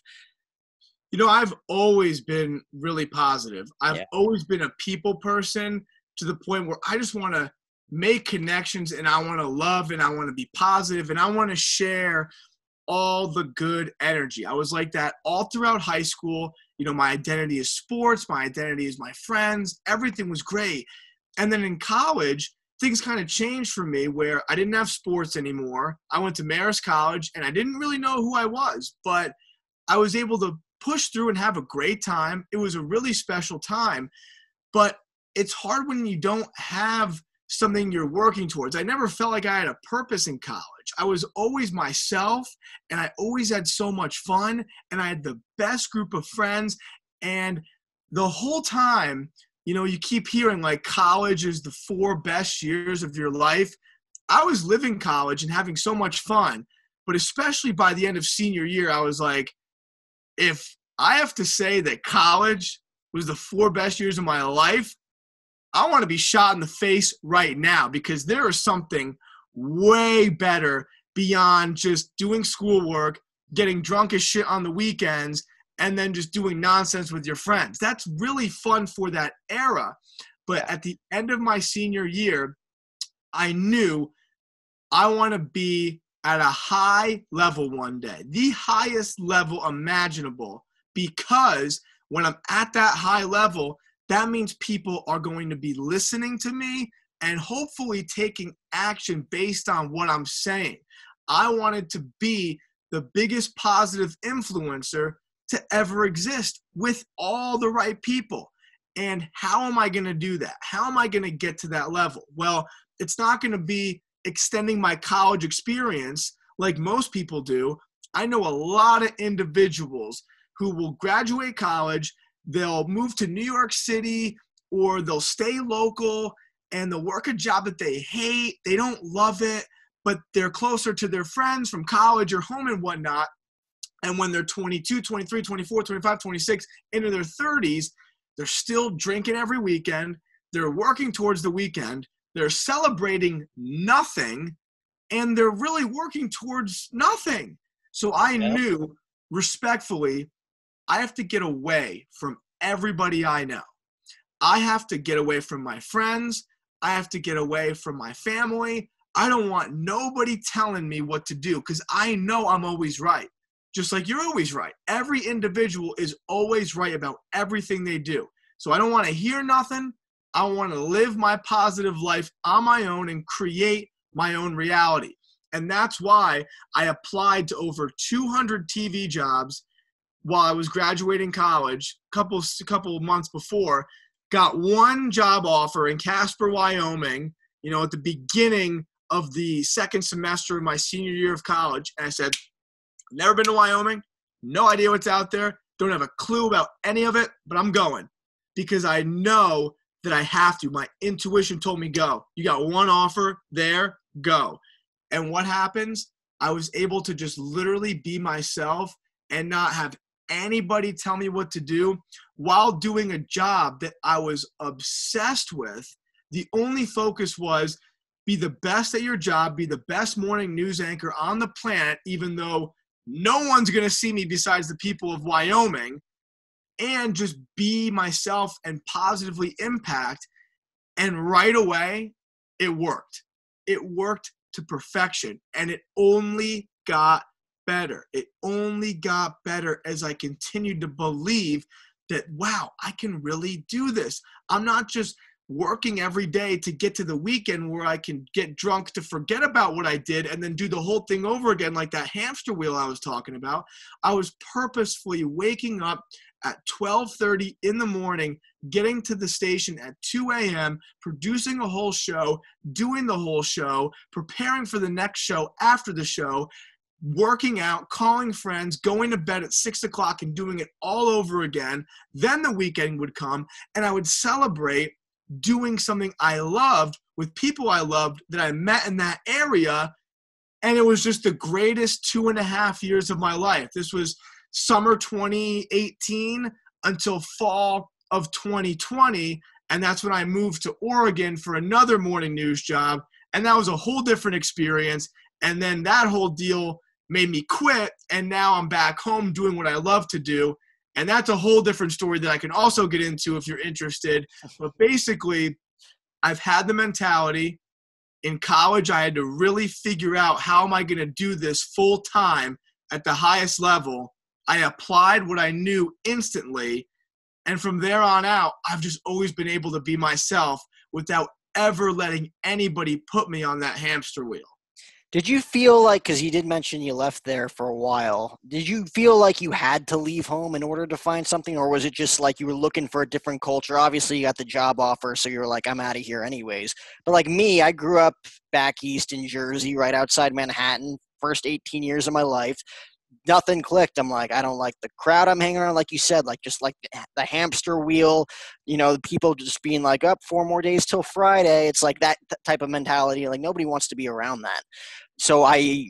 I've always been really positive. I've Yeah. always been a people person to the point where I just want to make connections, and I want to love, and I want to be positive, and I want to share all the good energy. I was like that all throughout high school. My identity is sports. My identity is my friends. Everything was great. And then in college, things kind of changed for me where I didn't have sports anymore. I went to Marist College, and I didn't really know who I was, but I was able to push through and have a great time. It was a really special time, but it's hard when you don't have something you're working towards. I never felt like I had a purpose in college. I was always myself, and I always had so much fun, and I had the best group of friends. And the whole time, you keep hearing like college is the 4 best years of your life. I was living college and having so much fun, but especially by the end of senior year, I was like, if I have to say that college was the 4 best years of my life, I want to be shot in the face right now, because there is something way better beyond just doing schoolwork, getting drunk as shit on the weekends, and then just doing nonsense with your friends. That's really fun for that era. But at the end of my senior year, I knew I want to be at a high level one day, the highest level imaginable, because when I'm at that high level, that means people are going to be listening to me and hopefully taking action based on what I'm saying. I wanted to be the biggest positive influencer to ever exist with all the right people. And how am I going to do that? How am I going to get to that level? Well, it's not going to be extending my college experience like most people do. I know a lot of individuals who will graduate college, they'll move to New York City, or they'll stay local, and they'll work a job that they hate. They don't love it, but they're closer to their friends from college or home and whatnot. And when they're 22, 23, 24, 25, 26, into their 30s, they're still drinking every weekend. They're working towards the weekend. They're celebrating nothing, and they're really working towards nothing. So I knew, respectfully, I have to get away from everybody I know. I have to get away from my friends. I have to get away from my family. I don't want nobody telling me what to do, because I know I'm always right. Just like you're always right. Every individual is always right about everything they do. So I don't want to hear nothing. I want to live my positive life on my own and create my own reality. And that's why I applied to over 200 TV jobs while I was graduating college, a couple of months before. Got one job offer in Casper, Wyoming, at the beginning of the second semester of my senior year of college. And I said, never been to Wyoming, no idea what's out there, don't have a clue about any of it, but I'm going, because I know that I have to. My intuition told me go. You got one offer there, go. And what happens? I was able to just literally be myself and not have anybody tell me what to do while doing a job that I was obsessed with. The only focus was be the best at your job, be the best morning news anchor on the planet, even though no one's going to see me besides the people of Wyoming, and just be myself and positively impact. And right away, it worked. It worked to perfection, and it only got better. It only got better as I continued to believe that, wow, I can really do this. I'm not just working every day to get to the weekend where I can get drunk to forget about what I did and then do the whole thing over again, like that hamster wheel I was talking about. I was purposefully waking up at 12:30 in the morning, getting to the station at 2 a.m., producing a whole show, doing the whole show, preparing for the next show after the show, working out, calling friends, going to bed at 6 o'clock and doing it all over again. Then the weekend would come and I would celebrate doing something I loved with people I loved that I met in that area. And it was just the greatest 2.5 years of my life. This was summer 2018 until fall of 2020. And that's when I moved to Oregon for another morning news job. And that was a whole different experience. And then that whole deal made me quit. And now I'm back home doing what I love to do. And that's a whole different story that I can also get into if you're interested. But basically, I've had the mentality. In college, I had to really figure out how am I going to do this full time at the highest level. I applied what I knew instantly. And from there on out, I've just always been able to be myself without ever letting anybody put me on that hamster wheel. Did you feel like, because you did mention you left there for a while, did you feel like you had to leave home in order to find something, or was it just like you were looking for a different culture? Obviously, you got the job offer, so you were like, I'm out of here anyways. But like me, I grew up back east in Jersey, right outside Manhattan, first 18 years of my life. Nothing clicked. I'm like, I don't like the crowd I'm hanging around, like you said, like just like the hamster wheel, people just being like, up 4 more days till Friday. It's like that type of mentality. Like nobody wants to be around that. So I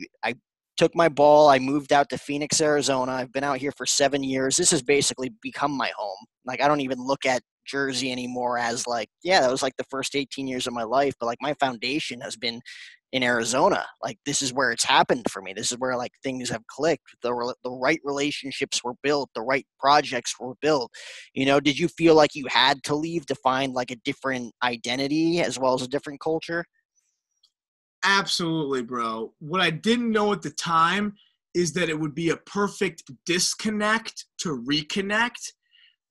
took my ball. I moved out to Phoenix, Arizona. I've been out here for 7 years. This has basically become my home. Like I don't even look at Jersey anymore as like, yeah, that was like the first 18 years of my life. But like my foundation has been in Arizona. Like this is where it's happened for me. This is where like things have clicked. The right relationships were built. The right projects were built. Did you feel like you had to leave to find like a different identity as well as a different culture? Absolutely, bro. What I didn't know at the time is that it would be a perfect disconnect to reconnect.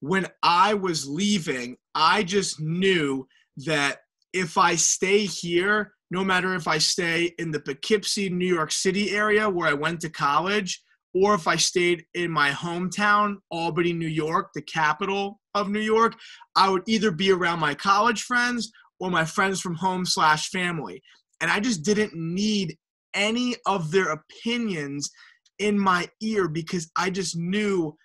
When I was leaving, I just knew that if I stay here, no matter if I stay in the Poughkeepsie, New York City area where I went to college, or if I stayed in my hometown, Albany, New York, the capital of New York, I would either be around my college friends or my friends from home/family. And I just didn't need any of their opinions in my ear because I just knew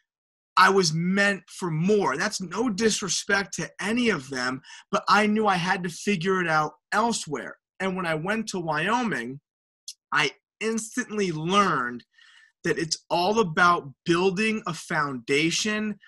I was meant for more. That's no disrespect to any of them, but I knew I had to figure it out elsewhere. And when I went to Wyoming, I instantly learned that it's all about building a foundation,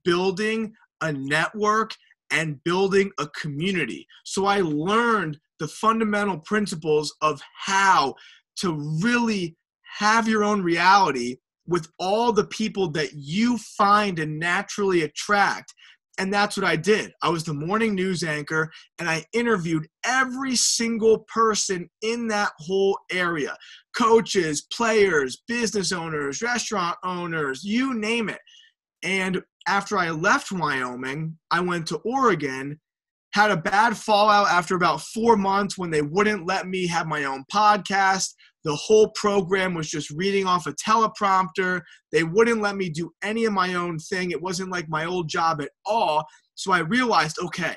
building a network, and building a community. So I learned the fundamental principles of how to really have your own reality with all the people that you find and naturally attract. And that's what I did. I was the morning news anchor, and I interviewed every single person in that whole area. Coaches, players, business owners, restaurant owners, you name it. And after I left Wyoming, I went to Oregon, had a bad fallout after about 4 months when they wouldn't let me have my own podcast. The whole program was just reading off a teleprompter. They wouldn't let me do any of my own thing. It wasn't like my old job at all. So I realized, okay,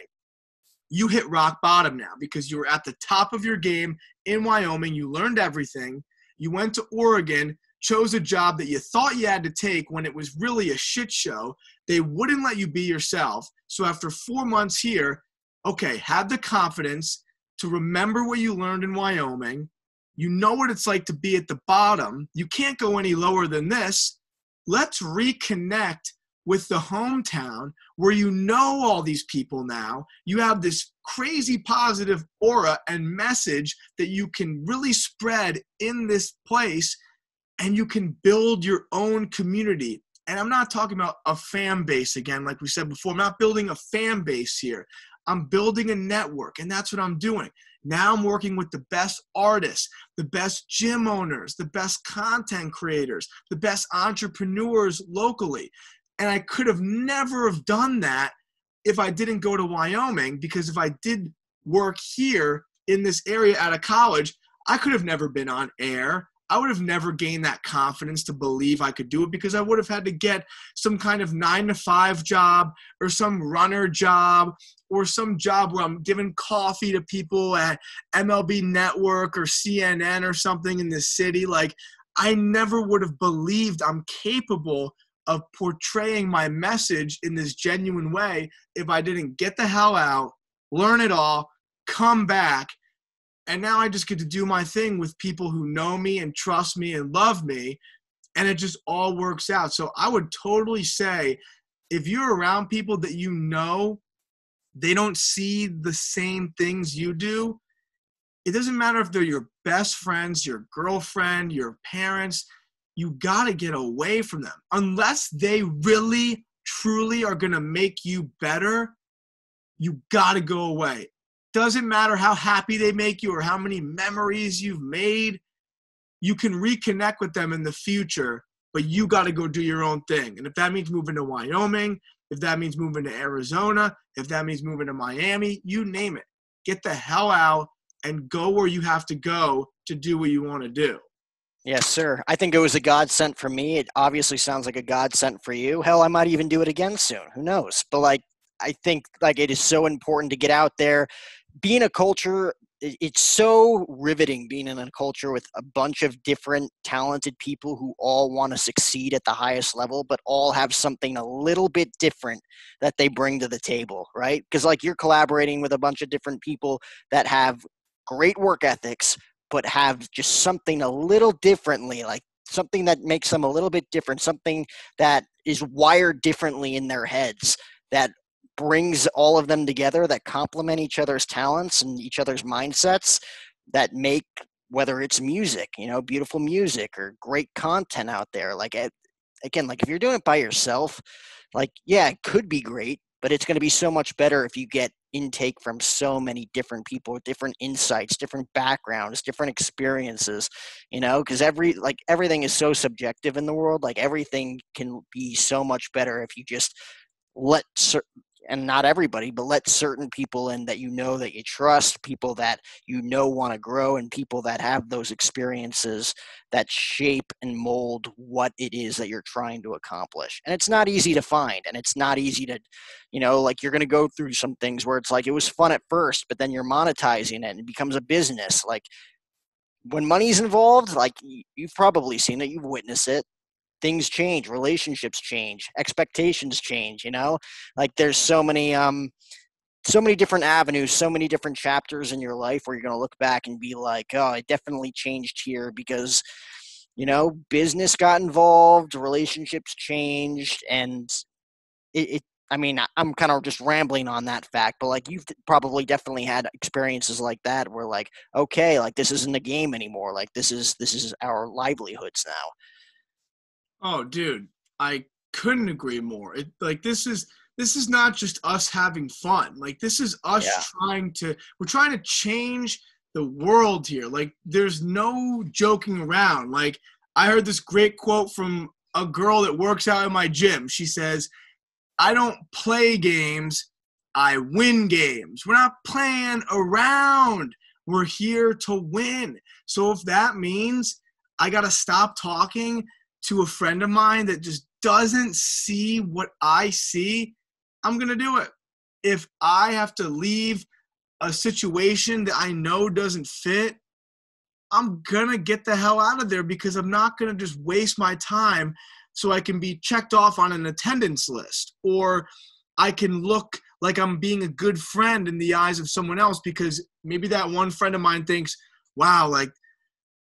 you hit rock bottom now because you were at the top of your game in Wyoming. You learned everything. You went to Oregon, chose a job that you thought you had to take when it was really a shit show. They wouldn't let you be yourself. So after 4 months here, okay, have the confidence to remember what you learned in Wyoming. You know what it's like to be at the bottom. You can't go any lower than this. Let's reconnect with the hometown where you know all these people now. You have this crazy positive aura and message that you can really spread in this place, and you can build your own community. And I'm not talking about a fan base again, like we said before. I'm not building a fan base here. I'm building a network, and that's what I'm doing. Now I'm working with the best artists, the best gym owners, the best content creators, the best entrepreneurs locally. And I could have never have done that if I didn't go to Wyoming, because if I did work here in this area out of college, I could have never been on air. I would have never gained that confidence to believe I could do it, because I would have had to get some kind of 9-to-5 job or some runner job or some job where I'm giving coffee to people at MLB Network or CNN or something in the city. Like, I never would have believed I'm capable of portraying my message in this genuine way if I didn't get the hell out, learn it all, come back. And now I just get to do my thing with people who know me and trust me and love me. And it just all works out. So I would totally say, if you're around people that you know, they don't see the same things you do, it doesn't matter if they're your best friends, your girlfriend, your parents, you got to get away from them. Unless they really, truly are going to make you better, you got to go away. Doesn't matter how happy they make you or how many memories you've made. You can reconnect with them in the future, but you got to go do your own thing. And if that means moving to Wyoming, if that means moving to Arizona, if that means moving to Miami, you name it. Get the hell out and go where you have to go to do what you want to do. Yes, sir. I think it was a godsend for me. It obviously sounds like a godsend for you. Hell, I might even do it again soon. Who knows? But like, I think like it is so important to get out there. Being a culture, it's so riveting being in a culture with a bunch of different talented people who all want to succeed at the highest level, but all have something a little bit different that they bring to the table, right? Because like you're collaborating with a bunch of different people that have great work ethics, but have just something a little differently, like something that makes them a little bit different, something that is wired differently in their heads, that brings all of them together, that complement each other's talents and each other's mindsets, that make, whether it's music, you know, beautiful music or great content out there. Like, again, like if you're doing it by yourself, like, yeah, it could be great, but it's going to be so much better if you get intake from so many different people with different insights, different backgrounds, different experiences, you know, because everything is so subjective in the world. Like everything can be so much better if you just let and not everybody, but let certain people in that you trust, people that want to grow, and people that have those experiences that shape and mold what it is that you're trying to accomplish. And it's not easy to find, and it's not easy to, you know, like you're going to go through some things where it's like it was fun at first, but then you're monetizing it and it becomes a business. Like when money's involved, like you've probably seen it, you've witnessed it. Things change, relationships change, expectations change, you know, like there's so many different avenues, so many different chapters in your life where you're going to look back and be like, oh, I definitely changed here because, you know, business got involved, relationships changed. And I mean, I'm kind of just rambling on that fact, but like you've probably definitely had experiences like that where like, okay, like this isn't a game anymore. Like this is our livelihoods now. Oh, dude, I couldn't agree more. This is not just us having fun. Like this is us Yeah. we're trying to change the world here. Like there's no joking around. Like I heard this great quote from a girl that works out in my gym. She says, "I don't play games, I win games. We're not playing around. We're here to win." So if that means I got to stop talking to a friend of mine that just doesn't see what I see, I'm going to do it. If I have to leave a situation that I know doesn't fit, I'm going to get the hell out of there, because I'm not going to just waste my time so I can be checked off on an attendance list, or I can look like I'm being a good friend in the eyes of someone else, because maybe that one friend of mine thinks, wow, like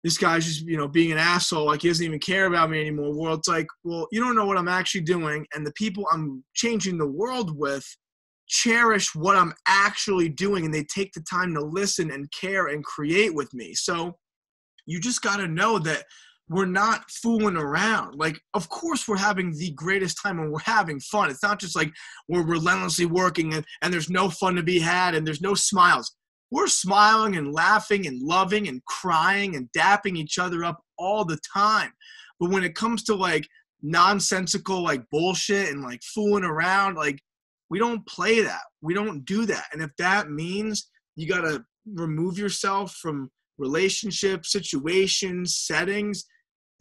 this guy's just, you know, being an asshole. Like he doesn't even care about me anymore. Well, it's like, well, you don't know what I'm actually doing. And the people I'm changing the world with cherish what I'm actually doing, and they take the time to listen and care and create with me. So you just got to know that we're not fooling around. Like, of course we're having the greatest time and we're having fun. It's not just like we're relentlessly working and there's no fun to be had and there's no smiles. We're smiling and laughing and loving and crying and dapping each other up all the time. But when it comes to like nonsensical like bullshit and like fooling around, like we don't play that. We don't do that. And if that means you got to remove yourself from relationships, situations, settings.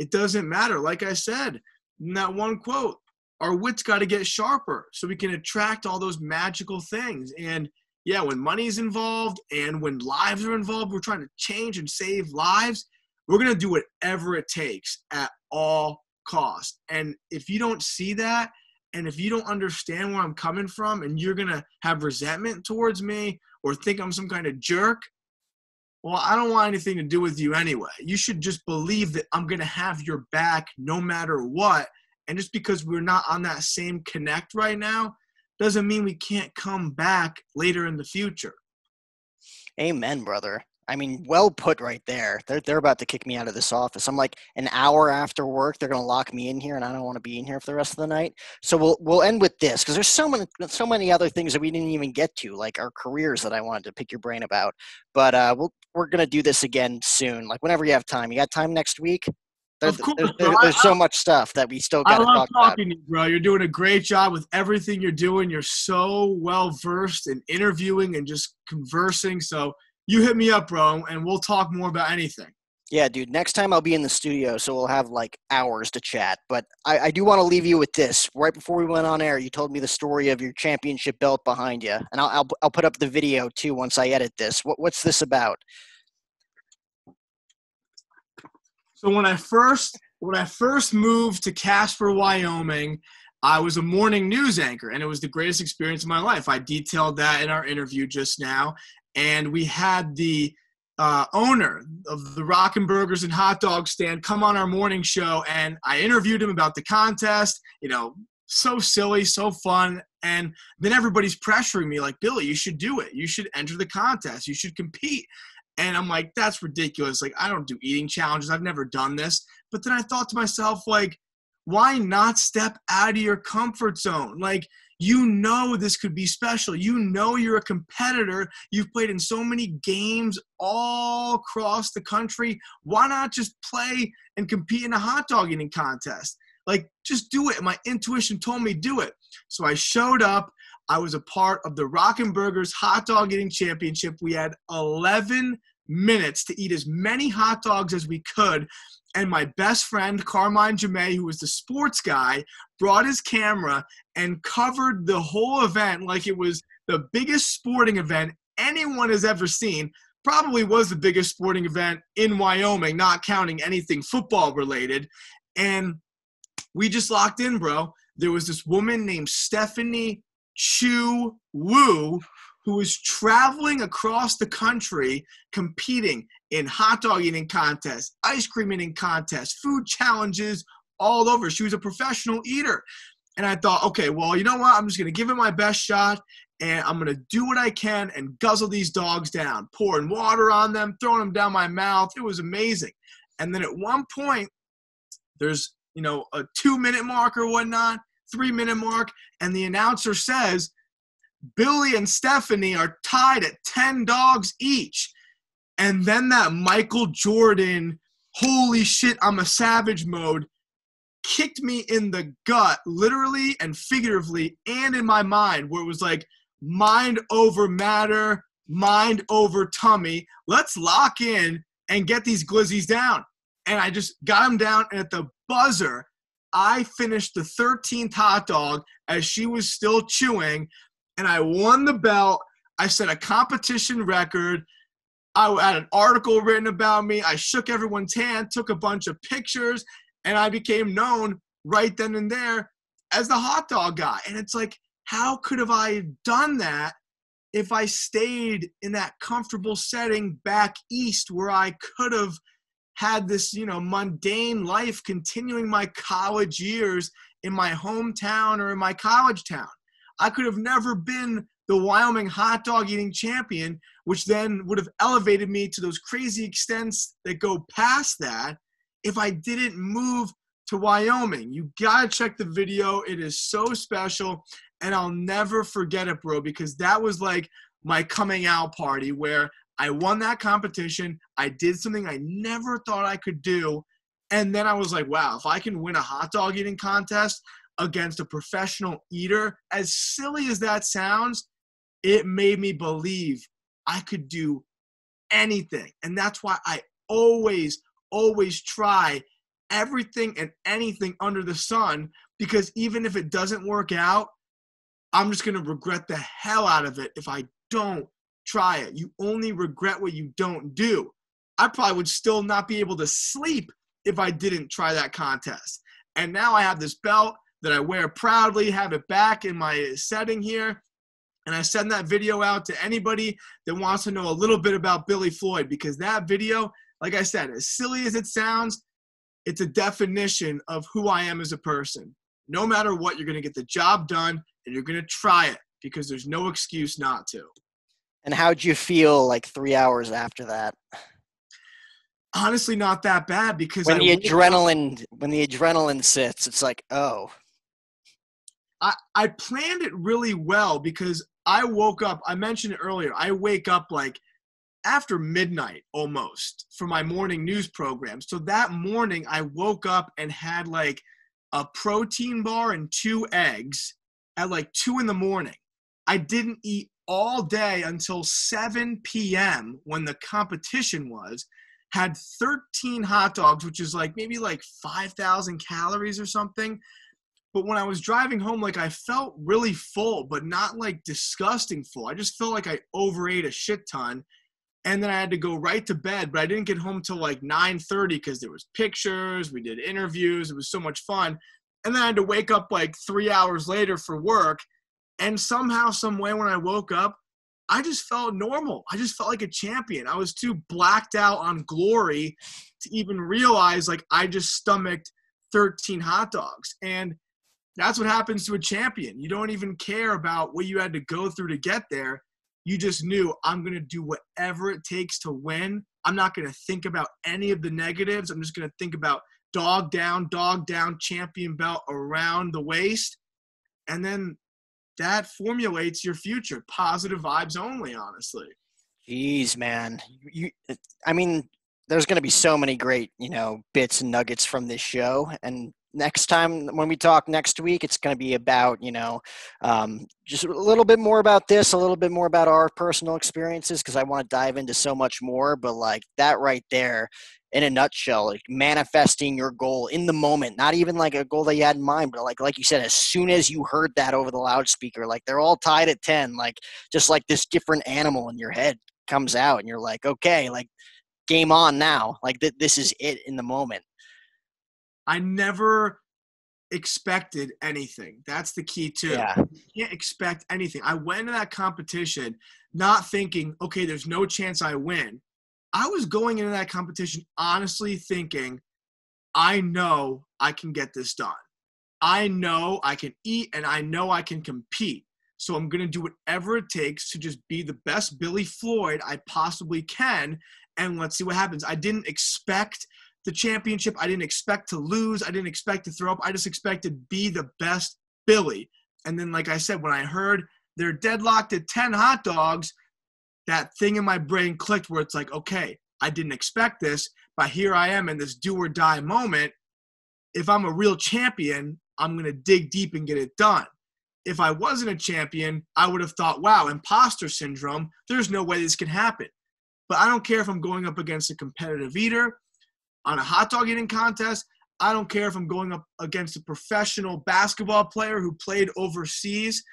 It doesn't matter. Like I said in that one quote, our wits got to get sharper so we can attract all those magical things. And yeah, when money's involved and when lives are involved, we're trying to change and save lives. We're going to do whatever it takes at all costs. And if you don't see that, and if you don't understand where I'm coming from, and you're going to have resentment towards me or think I'm some kind of jerk, well, I don't want anything to do with you anyway. You should just believe that I'm going to have your back no matter what. And just because we're not on that same connect right now doesn't mean we can't come back later in the future. Amen, brother. I mean, well put right there. They're about to kick me out of this office. I'm like an hour after work, they're gonna lock me in here, and I don't want to be in here for the rest of the night. So we'll end with this because there's so many other things that we didn't even get to, like our careers that I wanted to pick your brain about. But we're gonna do this again soon, like whenever you have time. You got time next week? Of course, bro. There's so much stuff that we still got to talk about. I love talking to you, bro. You're doing a great job with everything you're doing. You're so well versed in interviewing and just conversing. So you hit me up, bro, and we'll talk more about anything. Yeah, dude. Next time I'll be in the studio, so we'll have like hours to chat. But I do want to leave you with this. Right before we went on air, you told me the story of your championship belt behind you, and I'll put up the video too once I edit this. What's this about? So when I first moved to Casper, Wyoming, I was a morning news anchor, and it was the greatest experience of my life. I detailed that in our interview just now, and we had the owner of the Rockin' Burgers and Hot Dog stand come on our morning show, and I interviewed him about the contest. You know, so silly, so fun, and then everybody's pressuring me like, Billy, you should do it. You should enter the contest. You should compete. And I'm like, that's ridiculous. Like, I don't do eating challenges. I've never done this. But then I thought to myself, like, why not step out of your comfort zone? Like, you know this could be special. You know you're a competitor. You've played in so many games all across the country. Why not just play and compete in a hot dog eating contest? Like, just do it. My intuition told me do it. So I showed up. I was a part of the Rockin' Burgers Hot Dog Eating Championship. We had 11 minutes to eat as many hot dogs as we could. And my best friend, Carmine Jamay, who was the sports guy, brought his camera and covered the whole event like it was the biggest sporting event anyone has ever seen. Probably was the biggest sporting event in Wyoming, not counting anything football related. And we just locked in, bro. There was this woman named Stephanie Chu Wu, who was traveling across the country competing in hot dog eating contests, ice cream eating contests, food challenges all over. She was a professional eater. And I thought, okay, well, you know what? I'm just going to give it my best shot, and I'm going to do what I can and guzzle these dogs down, pouring water on them, throwing them down my mouth. It was amazing. And then at one point, there's, you know, a 2-minute mark or whatnot, 3-minute mark, and the announcer says, Billy and Stephanie are tied at 10 dogs each. And then that Michael Jordan, holy shit, I'm a savage mode kicked me in the gut, literally and figuratively, and in my mind, where it was like mind over matter, mind over tummy. Let's lock in and get these glizzies down. And I just got them down, and at the buzzer, I finished the 13th hot dog as she was still chewing, and I won the belt. I set a competition record. I had an article written about me. I shook everyone's hand, took a bunch of pictures, and I became known right then and there as the hot dog guy. And it's like, how could have I done that if I stayed in that comfortable setting back east where I could have had this, you know, mundane life continuing my college years in my hometown or in my college town? I could have never been the Wyoming hot dog eating champion, which then would have elevated me to those crazy extents that go past that if I didn't move to Wyoming. You got to check the video. It is so special, and I'll never forget it, bro, because that was like my coming out party where I won that competition. I did something I never thought I could do, and then I was like, wow, if I can win a hot dog eating contest against a professional eater, as silly as that sounds, it made me believe I could do anything. And that's why I always, always try everything and anything under the sun, because even if it doesn't work out, I'm just going to regret the hell out of it if I don't try it. You only regret what you don't do. I probably would still not be able to sleep if I didn't try that contest. And now I have this belt that I wear proudly, have it back in my setting here. And I send that video out to anybody that wants to know a little bit about Billy Floyd, because that video, like I said, as silly as it sounds, it's a definition of who I am as a person. No matter what, you're going to get the job done, and you're going to try it, because there's no excuse not to. And how'd you feel like 3 hours after that? Honestly, not that bad, because when the adrenaline sits, it's like, oh. I planned it really well, because I woke up, I mentioned it earlier, I wake up like after midnight almost for my morning news program. So that morning I woke up and had like a protein bar and 2 eggs at like 2 in the morning. I didn't eat all day until 7 p.m. when the competition was. Had 13 hot dogs, which is like maybe like 5,000 calories or something. But when I was driving home, like I felt really full, but not like disgusting full. I just felt like I overate a shit ton. And then I had to go right to bed, but I didn't get home till like 9:30 because there was pictures, we did interviews, it was so much fun. And then I had to wake up like 3 hours later for work. And somehow, some way, when I woke up, I just felt normal. I just felt like a champion. I was too blacked out on glory to even realize like I just stomached 13 hot dogs. And that's what happens to a champion. You don't even care about what you had to go through to get there. You just knew, I'm going to do whatever it takes to win. I'm not going to think about any of the negatives. I'm just going to think about dog down, champion belt around the waist. And then that formulates your future. Positive vibes only, honestly. Jeez, man. I mean, there's going to be so many great, bits and nuggets from this show. And next time when we talk next week, it's going to be about, just a little bit more about this, a little bit more about our personal experiences, because I want to dive into so much more. But like that right there, in a nutshell, like manifesting your goal in the moment, not even like a goal that you had in mind, but like you said, as soon as you heard that over the loudspeaker, like they're all tied at 10, like just like this different animal in your head comes out and you're like, okay, like game on now. Like this is it in the moment. I never expected anything. That's the key too. Yeah. You can't expect anything. I went into that competition not thinking, okay, there's no chance I win. I was going into that competition honestly thinking, I know I can get this done. I know I can eat and I know I can compete. So I'm going to do whatever it takes to just be the best Billy Floyd I possibly can. And let's see what happens. I didn't expect the championship. I didn't expect to lose. I didn't expect to throw up. I just expected to be the best Billy. And then, like I said, when I heard they're deadlocked at 10 hot dogs, that thing in my brain clicked where it's like, okay, I didn't expect this, but here I am in this do or die moment. If I'm a real champion, I'm going to dig deep and get it done. If I wasn't a champion, I would have thought, wow, imposter syndrome. There's no way this can happen. But I don't care if I'm going up against a competitive eater on a hot dog eating contest. I don't care if I'm going up against a professional basketball player who played overseas.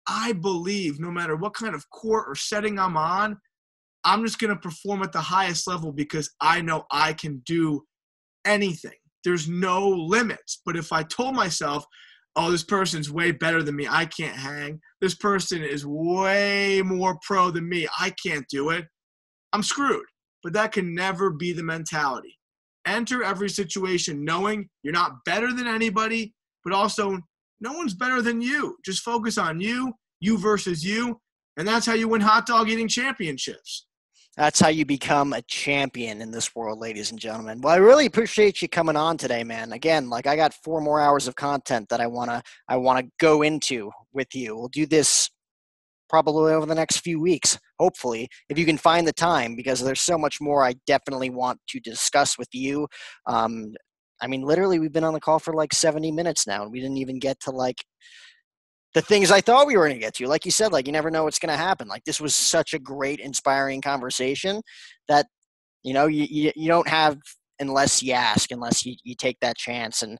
I believe no matter what kind of court or setting I'm on, I'm just going to perform at the highest level because I know I can do anything. There's no limits. But if I told myself, oh, this person's way better than me, I can't hang. This person is way more pro than me, I can't do it, I'm screwed. But that can never be the mentality. Enter every situation knowing you're not better than anybody, but also no one's better than you. Just focus on you, you versus you, and that's how you win hot dog eating championships. That's how you become a champion in this world, ladies and gentlemen. Well, I really appreciate you coming on today, man. Again, like I got 4 more hours of content that I wanna go into with you. We'll do this probably over the next few weeks, hopefully, if you can find the time, because there's so much more I definitely want to discuss with you. I mean, literally, we've been on the call for like 70 minutes now, and we didn't even get to like the things I thought we were going to get to. Like you said, like, you never know what's going to happen. Like, this was such a great, inspiring conversation that, you don't have unless you ask, unless you take that chance and,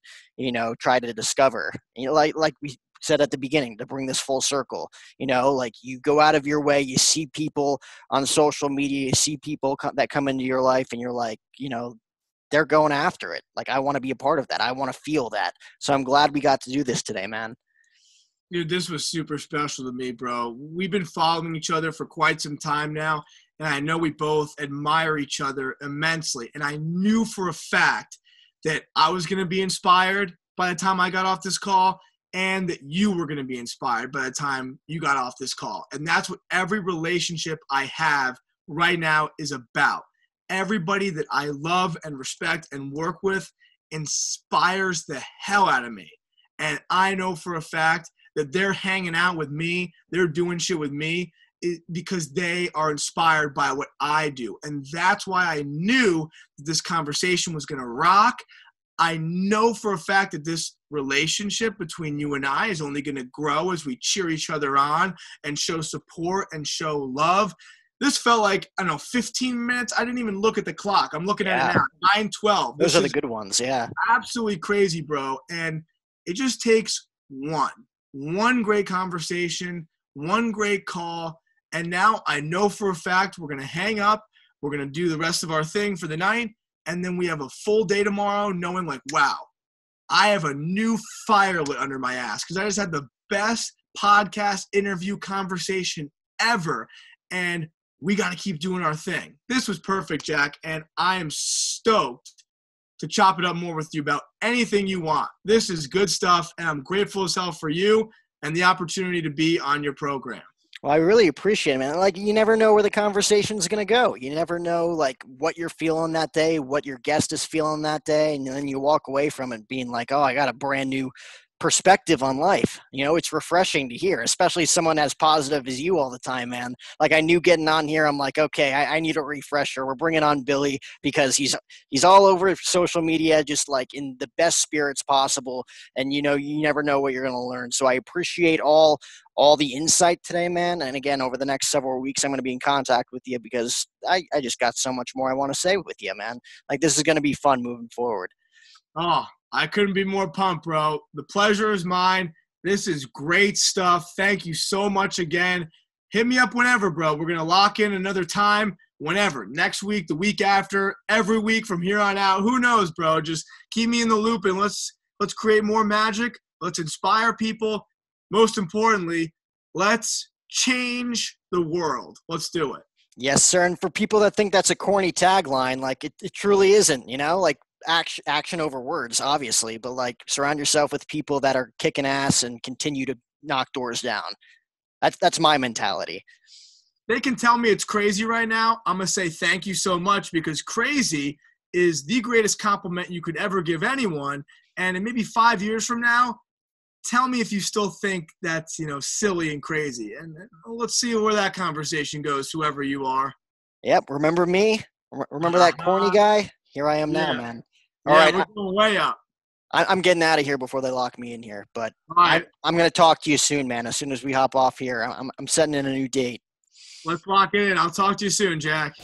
try to discover. Like we said at the beginning, to bring this full circle, like, you go out of your way, you see people on social media, you see people that come into your life, and you're like, they're going after it. Like, I want to be a part of that. I want to feel that. So I'm glad we got to do this today, man. Dude, this was super special to me, bro. We've been following each other for quite some time now, and I know we both admire each other immensely. And I knew for a fact that I was going to be inspired by the time I got off this call, and that you were going to be inspired by the time you got off this call. And that's what every relationship I have right now is about. Everybody that I love and respect and work with inspires the hell out of me. And I know for a fact that they're hanging out with me, they're doing shit with me because they are inspired by what I do. And that's why I knew that this conversation was going to rock. I know for a fact that this relationship between you and I is only going to grow as we cheer each other on and show support and show love. This felt like, I don't know, 15 minutes. I didn't even look at the clock. I'm looking at it now, 9:12. Those are the good ones, yeah. Absolutely crazy, bro. And it just takes one great conversation, one great call. And now I know for a fact we're going to hang up. We're going to do the rest of our thing for the night. And then we have a full day tomorrow knowing like, wow, I have a new fire lit under my ass because I just had the best podcast interview conversation ever. And we got to keep doing our thing. This was perfect, Jack. And I am stoked to chop it up more with you about anything you want. This is good stuff. And I'm grateful as hell for you and the opportunity to be on your program. Well, I really appreciate it, man. Like, you never know where the conversation's going to go. You never know, like, what you're feeling that day, what your guest is feeling that day. And then you walk away from it being like, oh, I got a brand new perspective on life. It's refreshing to hear, especially someone as positive as you all the time, man. Like, I knew getting on here, I'm like, okay, I need a refresher. We're bringing on Billy because he's all over social media, just like in the best spirits possible. And, you never know what you're going to learn. So I appreciate all the insight today, man. And again, over the next several weeks, I'm going to be in contact with you because I just got so much more I want to say with you, man. Like, this is going to be fun moving forward. Oh, I couldn't be more pumped, bro. The pleasure is mine. This is great stuff. Thank you so much again. Hit me up whenever, bro. We're going to lock in another time whenever. Next week, the week after, every week from here on out. Who knows, bro? Just keep me in the loop and let's create more magic. Let's inspire people. Most importantly, let's change the world. Let's do it. Yes, sir. And for people that think that's a corny tagline, like it truly isn't, like action over words, obviously, but like surround yourself with people that are kicking ass and continue to knock doors down. That's my mentality. They can tell me it's crazy right now. I'm going to say thank you so much because crazy is the greatest compliment you could ever give anyone. And in maybe 5 years from now, tell me if you still think that's, silly and crazy. And let's see where that conversation goes, whoever you are. Yep. Remember me? Remember that corny guy? Here I am now, man. All right. We're going way up. I'm getting out of here before they lock me in here. But right. I'm going to talk to you soon, man. As soon as we hop off here, I'm setting in a new date. Let's lock it in. I'll talk to you soon, Jack.